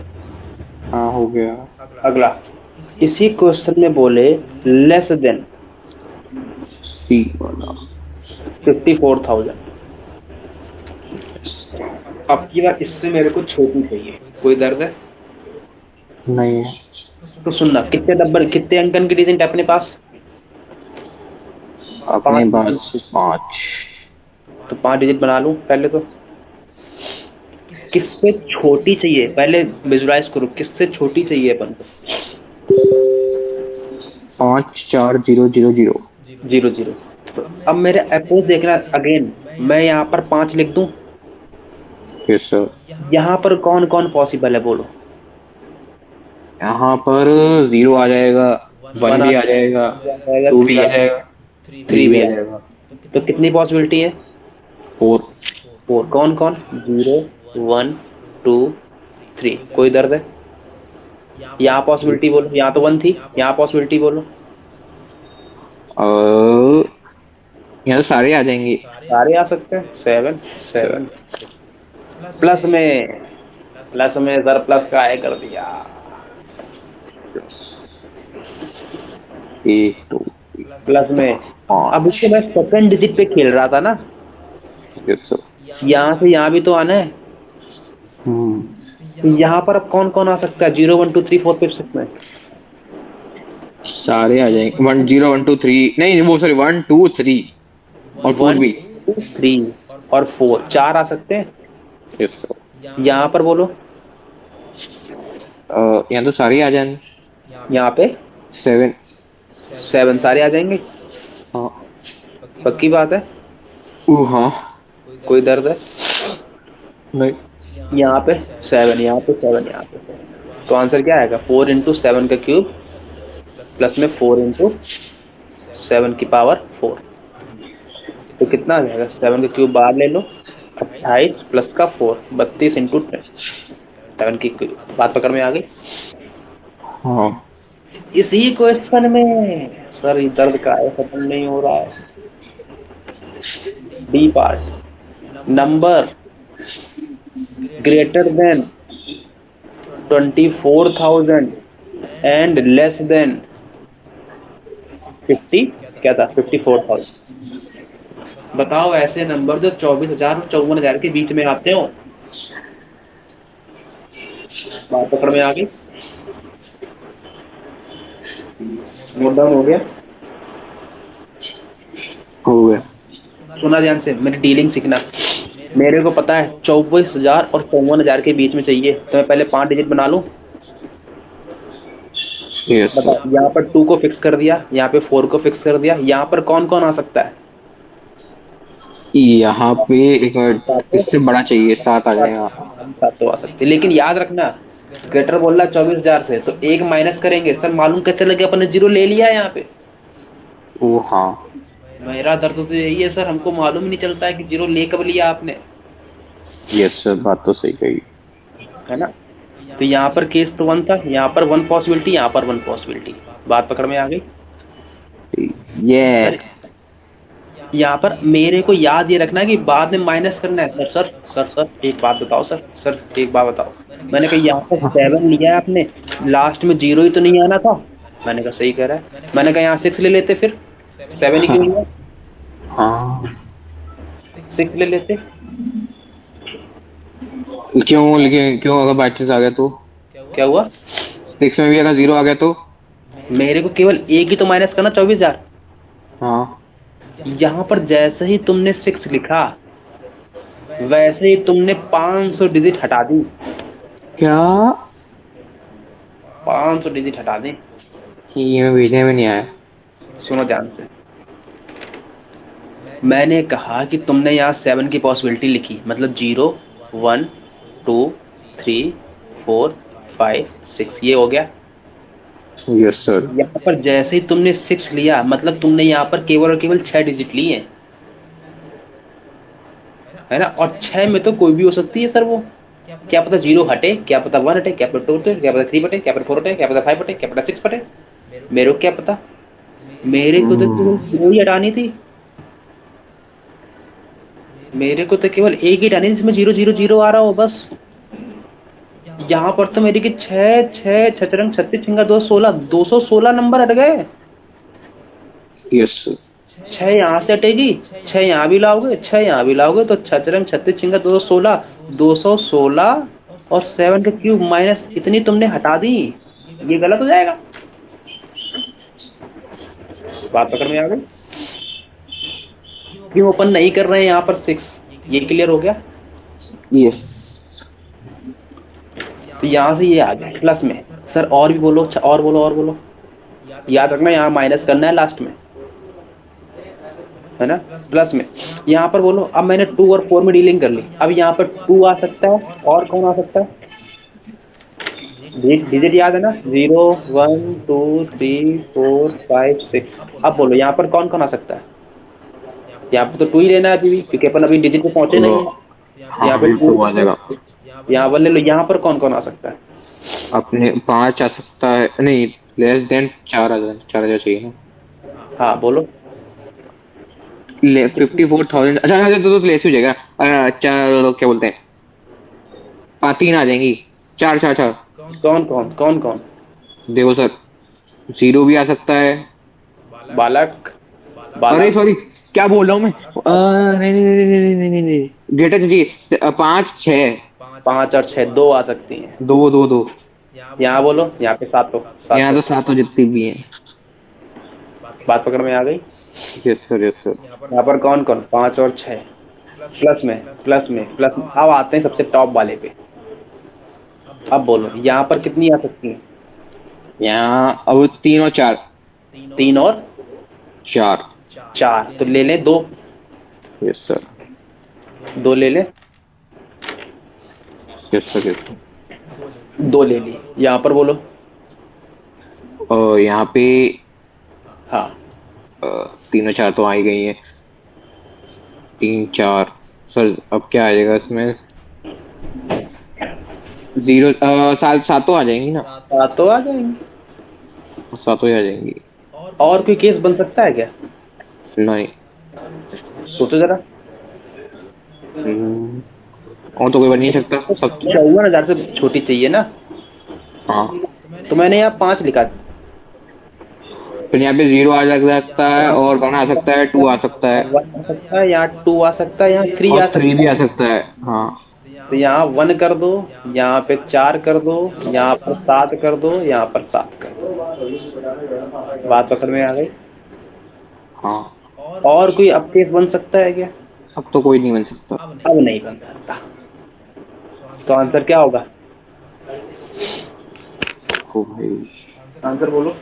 हाँ हो गया। अगला, इसी क्वेश्चन में बोले लेस देन सी वाला। 54,000। अब की बार इससे मेरे को छोटी चाहिए। कोई दर्द है? नहीं है। तो सुनना, कितने नंबर कितने अंकन की डिजिट है अपने पास? अपने 5 डिजिट। पास 5। तो 5 डिजिट बना लूं पहले तो। किससे छोटी चाहिए पहले विजुलाइज करो, किससे छोटी चाहिए अपन को? 540000। 0 0। तो अब मेरे अप्रोच देखना अगेन, मैं यहाँ पर 5 लिख दूं। Yes sir. यहाँ पर कौन कौन पॉसिबल है बोलो? यहाँ पर 0 आ जाएगा, 1 1 आ भी आ जाएगा, जाएगा, 2 भी 3 आ आ जाएगा, जाएगा, 3 3 भी भी आ आ। जाएगा, तो कितनी पॉसिबिलिटी है? 4। 4। कौन कौन? 0 1 2 3। कोई दर्द है? यहाँ पॉसिबिलिटी बोलो, यहाँ तो 1 थी, यहाँ पॉसिबिलिटी बोलो। और यहाँ तो सारे आ जाएंगे। सारे आ सकते हैं। 7 सर 7 प्लस में सर प्लस का है कर दिया। 1 2 प्लस में। अब 5। इसके मैं सेकंड डिजिट पे खेल रहा था ना, यस सर। यहाँ से यहाँ भी तो आना है। हम्म। तो यहाँ पर अब कौन कौन आ सकता है 0 1 2 3 4 5 6 में? सारे आ जाएंगे, 1 0 1 2 3, नहीं वो सॉरी 1 2 3 और 4 1 भी। 2 3 और 4, 4 आ सकते हैं। Yes sir. यहाँ पर बोलो। यहाँ तो सारे आ जाएंगे। यहाँ पे 7। 7 सारे आ जाएंगे। हाँ। पक्की बात है? हाँ। कोई दर्द है? नहीं। यहाँ पे 7, यहाँ पे 7, यहाँ पे 7। तो आंसर क्या आएगा? 4 इंटू 7 का क्यूब प्लस में 4 इंटू 7 की पावर 4। तो कितना आ जाएगा? 7 का क्यूब बाहर ले लो, 28 प्लस का 4, 32 इंटू 10। 7 की बात पकड़ में आ गई? हाँ। इसी क्वेश्चन में सर ये दर्द का है, खत्म नहीं हो रहा है। D part, number greater than 24,000 and less than 50, क्या था 54,000। बताओ ऐसे नंबर जो 24,000 और 54,000 के बीच में आते हो। बात पकड़ में आ गई? नोट डाउन हो गया? हो गया। सुना ध्यान से, मेरी डीलिंग सीखना। मेरे को पता है 24,000 और 54,000 के बीच में चाहिए, तो मैं पहले 5 डिजिट बना लूं। यस बताओ, सर। यहाँ पर 2 को फिक्स कर दिया, यहाँ पे 4 को फिक्स कर दिया, यहाँ पर कौन कौन आ सकता है? यहाँ पे एक मिनट, सातों? इससे बड़ा चाहिए, 7 आ जाएगा। सातों आ सकते हैं, लेकिन याद रखना ग्रेटर बोल रहा है 24,000 से, तो एक माइनस करेंगे। सर मालूम कैसे लगे अपन ने 0 ले लिया है यहाँ पे? ओ हाँ। मेरा दर्द तो यही है सर, हमको मालूम ही नहीं चलता है कि 0 ले कब लिया आपने, यस सर, बात तो सही कही। है ना? तो यहाँ पर केस तो 1 था, यहाँ पर 1 पॉसिबिलिटी, यहाँ पर 1 पॉसिबिलिटी। बात पकड़ में आ गई? ये सर यहाँ पर मेरे को याद ये रखना है कि बाद में माइनस करना है। सर सर सर सर एक बात बताओ, सर सर एक बात बताओ। मैंने कहा यहाँ पर 7 लिया है आपने, लास्ट में 0 ही तो नहीं आना था। मैंने कहा सही कह रहा है। मैंने कहा यहाँ 6 ले लेते, फिर 7 ही क्यों लिया? हाँ। 6 ले लेते। क्यों, लेकिन क्यों, अगर बाई चांस आ गया तो? क्या हुआ? 6 में भी अगर 0 आ गया तो? मेरे को केवल एक ही तो माइनस करना, 24,000। हाँ। यहाँ पर जैसे ही तुमने 6 लिखा, वैसे ही तुमने 500 डिजिट हटा दी। क्या? 500 डिजिट हटा दी। ये मैं भेजने में नहीं आया। सुनो ध्यान से, मैंने कहा कि तुमने यहाँ 7 की पॉसिबिलिटी लिखी, मतलब 0 1 2 3 4 5 6, ये हो गया। Yes sir. यहाँ पर जैसे ही तुमने 6 लिया, मतलब तुमने यहाँ पर केवल और केवल 6 डिजिट लिए, है ना? और 6 में तो कोई भी हो सकती है सर वो। क्या पता 0 हटे, क्या पता 1 हटे, क्या पता 2 हटे, क्या पता 3 हटे, क्या पता 4 हटे, क्या पता 5 हटे, क्या पता 6 हटे। मेरे को क्या पता? मेरे को तो केवल 2 ही हटानी थी। मेरे को तो केवल एक ही हटानी, जिसमें 0 0 0 आ रहा हो बस। यहाँ पर तो मेरी की 6 6 छचरंग 36 छिंगा 216 216 नंबर हट गए। Yes sir. 6 यहाँ से हटेगी, 6 यहाँ भी लाओगे, 6 यहाँ भी लाओगे, तो छचरंग 36 छिंगा 216 216 और 7 का क्यूब माइनस इतनी तुमने हटा दी, ये गलत हो जाएगा। बात पकड़ में आ गई। क्यों ओपन नहीं कर रहे हैं यहाँ पर 6, ये क्लियर हो गया। यस। तो यहाँ से ये आ गया प्लस में। सर और भी बोलो, अच्छा और बोलो और बोलो। याद रखना यहाँ माइनस करना है लास्ट में, है ना, प्लस में। यहाँ पर बोलो, अब मैंने 2 और 4 में डीलिंग कर ली, अब यहाँ पर 2 आ सकता है, और कौन आ सकता है, डिजिट याद है ना, 0 1 2 3 4 5 6। अब बोलो यहाँ पर कौन कौन आ सकता है। यहाँ पे तो 2 ही लेना है अभी भी, क्योंकि अपन अभी डिजिट पे पहुंचे नहीं है। हाँ यहाँ पे हाँ, 2, टू आ जाएगा। यहाँ पर ले लो। यहाँ पर कौन कौन आ सकता है। अपने 5 आ सकता है, नहीं, लेस देन 4 आ जाए, 4 चाहिए ना। हाँ बोलो। ले 54,000, अच्छा अच्छा, तो लेस हो जाएगा। चार क्या बोलते हैं, 3 आ जाएंगी। 4 4 4। कौन कौन कौन कौन। देखो सर, 0 भी आ सकता है। बालक, अरे बालक। सॉरी, क्या बोल रहा हूँ मैं, नहीं नहीं नहीं नहीं नहीं नहीं नहीं, ग्रेटर चाहिए। 5 6। 5 और 6 2 आ सकती हैं। दो दो दो। यहाँ बोलो, यहाँ पे सातों यहाँ सातों। तो 7 जितनी भी हैं। बात पकड़ में आ गई। Yes sir, yes sir. यहाँ पर कौन कौन, 5 और 6 प्लस में, प्लस में, प्लस में। अब आते हैं सबसे टॉप वाले पे। अब बोलो यहाँ पर कितनी आ सकती है। यहाँ अब 3 और 4। 3 और 4। 4 तो ले लें 2, यस सर, 2 ले लें, यस सर, यस। 2 ले ली। यहाँ पर बोलो। और यहाँ पे हाँ 3 और 4 तो आ ही गई है। 3 4। सर अब क्या आ जाएगा इसमें, 0 सातों आ जाएंगी ना। सातों आ जाएंगे। सातों ही आ जाएंगी। और कोई केस बन सकता है क्या। नहीं। सोचो जरा। हम्म, और तो कोई बन नहीं सकता, सब तो। 54,000 से छोटी चाहिए ना। हाँ, तो मैंने यहाँ 5 लिखा। फिर यहाँ पे 0 आ सकता है, और 1 आ सकता है, 2 आ सकता है, 1 आ सकता है, यहाँ 2 आ सकता है, यहाँ 3 और आ 3 सकता भी है। आ सकता है। हाँ। तो यहाँ 1 कर दो, यहाँ पे 4 कर दो, यहाँ पर 7 कर दो, यहाँ पर 7 कर दो। बात पकड़ में आ गई। हाँ, और कोई अब केस बन सकता है क्या। अब तो कोई नहीं बन सकता। अब नहीं बन सकता। तो आंसर क्या होगा। ओ भाई, आंसर बोलो।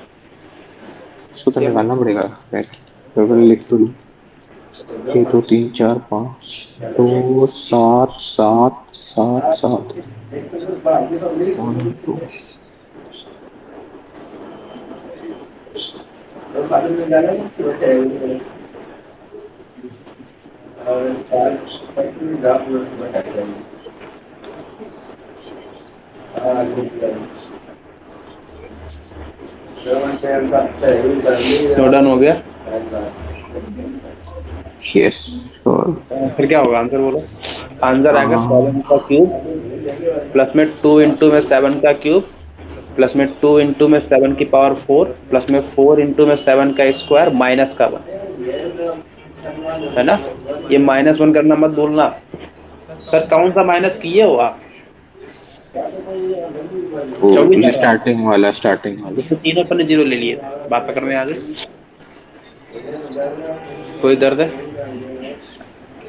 इसको तो निकालना पड़ेगा। टेबल लिख तो लूं। 1 2 3 4 5, 2 7 7 7 7। 1 2। डन हो गया। Yes sure. फिर क्या होगा, आंसर बोलो। आंसर आएगा 7 का क्यूब प्लस में 2 इंटू में 7 का क्यूब प्लस में 2 इंटू में 7 की पावर 4 प्लस में 4 इंटू में 7 का स्क्वायर माइनस का 1, है ना। ये -1 करना मत भूलना। सर कौन सा माइनस किए हो आप। वो 24 ये आ रहा है। स्टार्टिंग वाला। तो तीनों पर 0 ले लिए थे। बात पकड़ में आ गई। कोई दर्द है।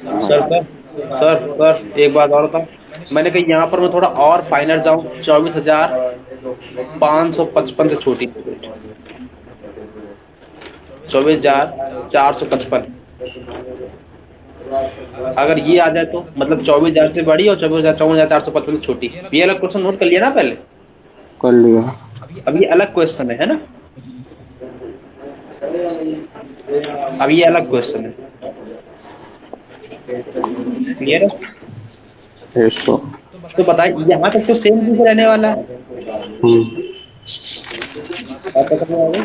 सर सर सर सर एक बात और था। मैंने कहा यहाँ पर मैं थोड़ा और फाइनल जाऊँ, 24,555 से छोटी। 24,455। अगर ये आ जाए तो मतलब 24,000 से बड़ी और 54,455 से छोटी। ये अलग क्वेश्चन नोट कर लिया ना पहले। कर लिया। अब ये अलग क्वेश्चन है ना। अब ये अलग क्वेश्चन है। क्लियर है। Yes sir. तो बताइए यहाँ तक तो सेम चीज रहने वाला है। बात पकड़ में आ गई?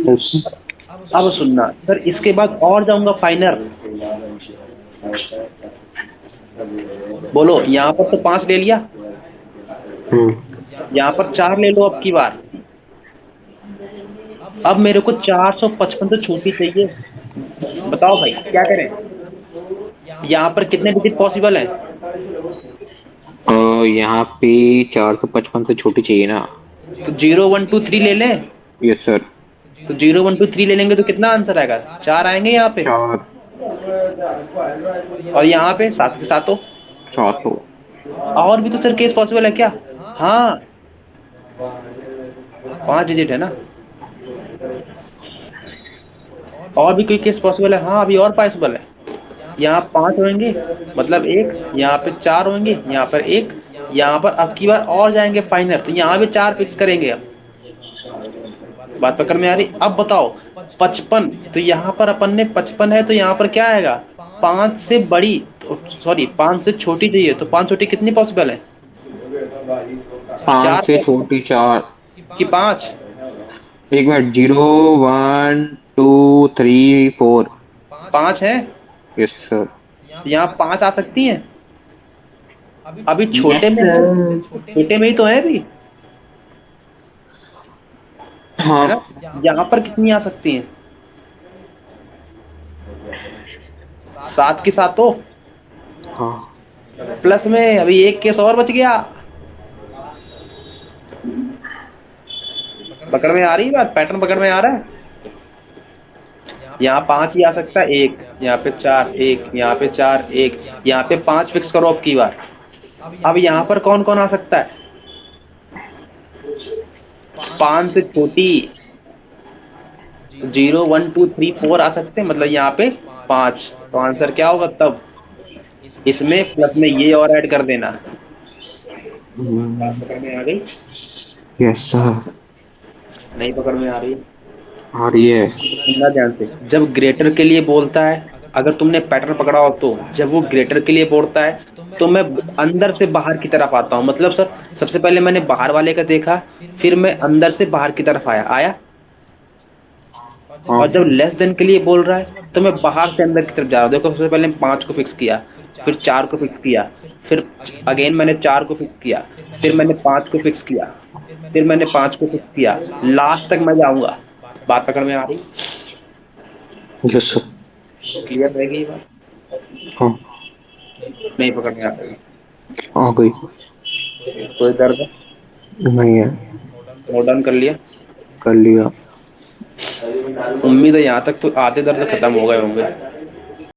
यस। अब सुनना सर, इसके बाद और जाऊंगा फाइनल। बोलो यहाँ पर तो 5 ले लिया, यहाँ पर 4 ले लो अब की बार। अब मेरे को 455 से छोटी चाहिए। बताओ भाई क्या करें। यहाँ पर कितने डिजिट पॉसिबल हैं। यहाँ पे 455 से छोटी चाहिए ना? तो 0 1 2 3 ले लें। Yes sir. तो 0 1 2 3 ले लेंगे तो कितना आंसर आएगा? 4 आएंगे यहाँ पे। 4 और यहाँ पे 7 के सातों। 400। और भी तो सर केस पॉसिबल है क्या? हाँ, 5 डिजिट है ना। और भी कोई केस पॉसिबल है? हाँ, अभी और पॉसिबल है। यहाँ 5 होंगे, मतलब 1, यहाँ पे 4 होंगे, यहाँ पर 1, यहाँ पर अब की बार और जाएंगे फाइनल, तो यहाँ भी 4 फिक्स करेंगे। अब बात पकड़ में आ रही? अब बताओ 55, तो यहाँ पर अपन ने 55 है तो यहाँ पर क्या आएगा? 5 से बड़ी, सॉरी 5 से छोटी चाहिए, तो 5 छोटी कितनी पॉसिबल है? 4 5 से छोटी 4। कि 5? एक मिनट, 0 1 2 3 4। 5 है, यस सर। यहाँ 5 आ सकती हैं। अभी यस छोटे में है, सर। छोटे में ही तो है अभी, है ना। हाँ यहाँ पर कितनी आ सकती हैं? 7 के सातों। हाँ। प्लस में अभी एक केस और बच गया। पकड़ में आ रही है बात? पैटर्न पकड़ में आ रहा है? यहाँ 5 ही आ सकता है, 1 यहाँ पे 4, 1 यहाँ पे 4, 1 यहाँ पे 5 फिक्स करो अब की बार। अब यहाँ पर कौन कौन आ सकता है? 5 से छोटी 0 1 2 3 4 आ सकते हैं, मतलब यहाँ पे 5। तो आंसर क्या होगा तब? इसमें प्लस में ये और ऐड कर देना। बात पकड़ में आ गई? Yes sir. नहीं पकड़ में आ रही? आ रही है। सुनना ध्यान से, जब ग्रेटर के लिए बोलता है, अगर तुमने पैटर्न पकड़ा हो तो जब वो ग्रेटर के लिए बोलता है तो मैं अंदर से बाहर की तरफ आता हूँ। मतलब सर सबसे पहले मैंने बाहर वाले का देखा, फिर मैं अंदर से बाहर की तरफ आया आया हाँ। और जब लेस देन के लिए बोल रहा है तो मैं बाहर से अंदर की तरफ जा रहा हूँ। देखो सबसे पहले 5 को फिक्स किया, फिर 4 को फिक्स किया, फिर अगेन मैंने 4 को फिक्स किया, फिर मैंने 5 को फिक्स किया, फिर मैंने 5 को फिक्स किया, लास्ट तक मैं जाऊंगा। बात पकड़ में आ रही? Yes sir. क्लियर रहेगी ये बात? हाँ नहीं पकड़ में आ रही? आ गई। कोई दर्द? नहीं है। नोट डाउन कर लिया? कर लिया। उम्मीद है यहाँ तक तो आधे दर्द खत्म हो गए होंगे।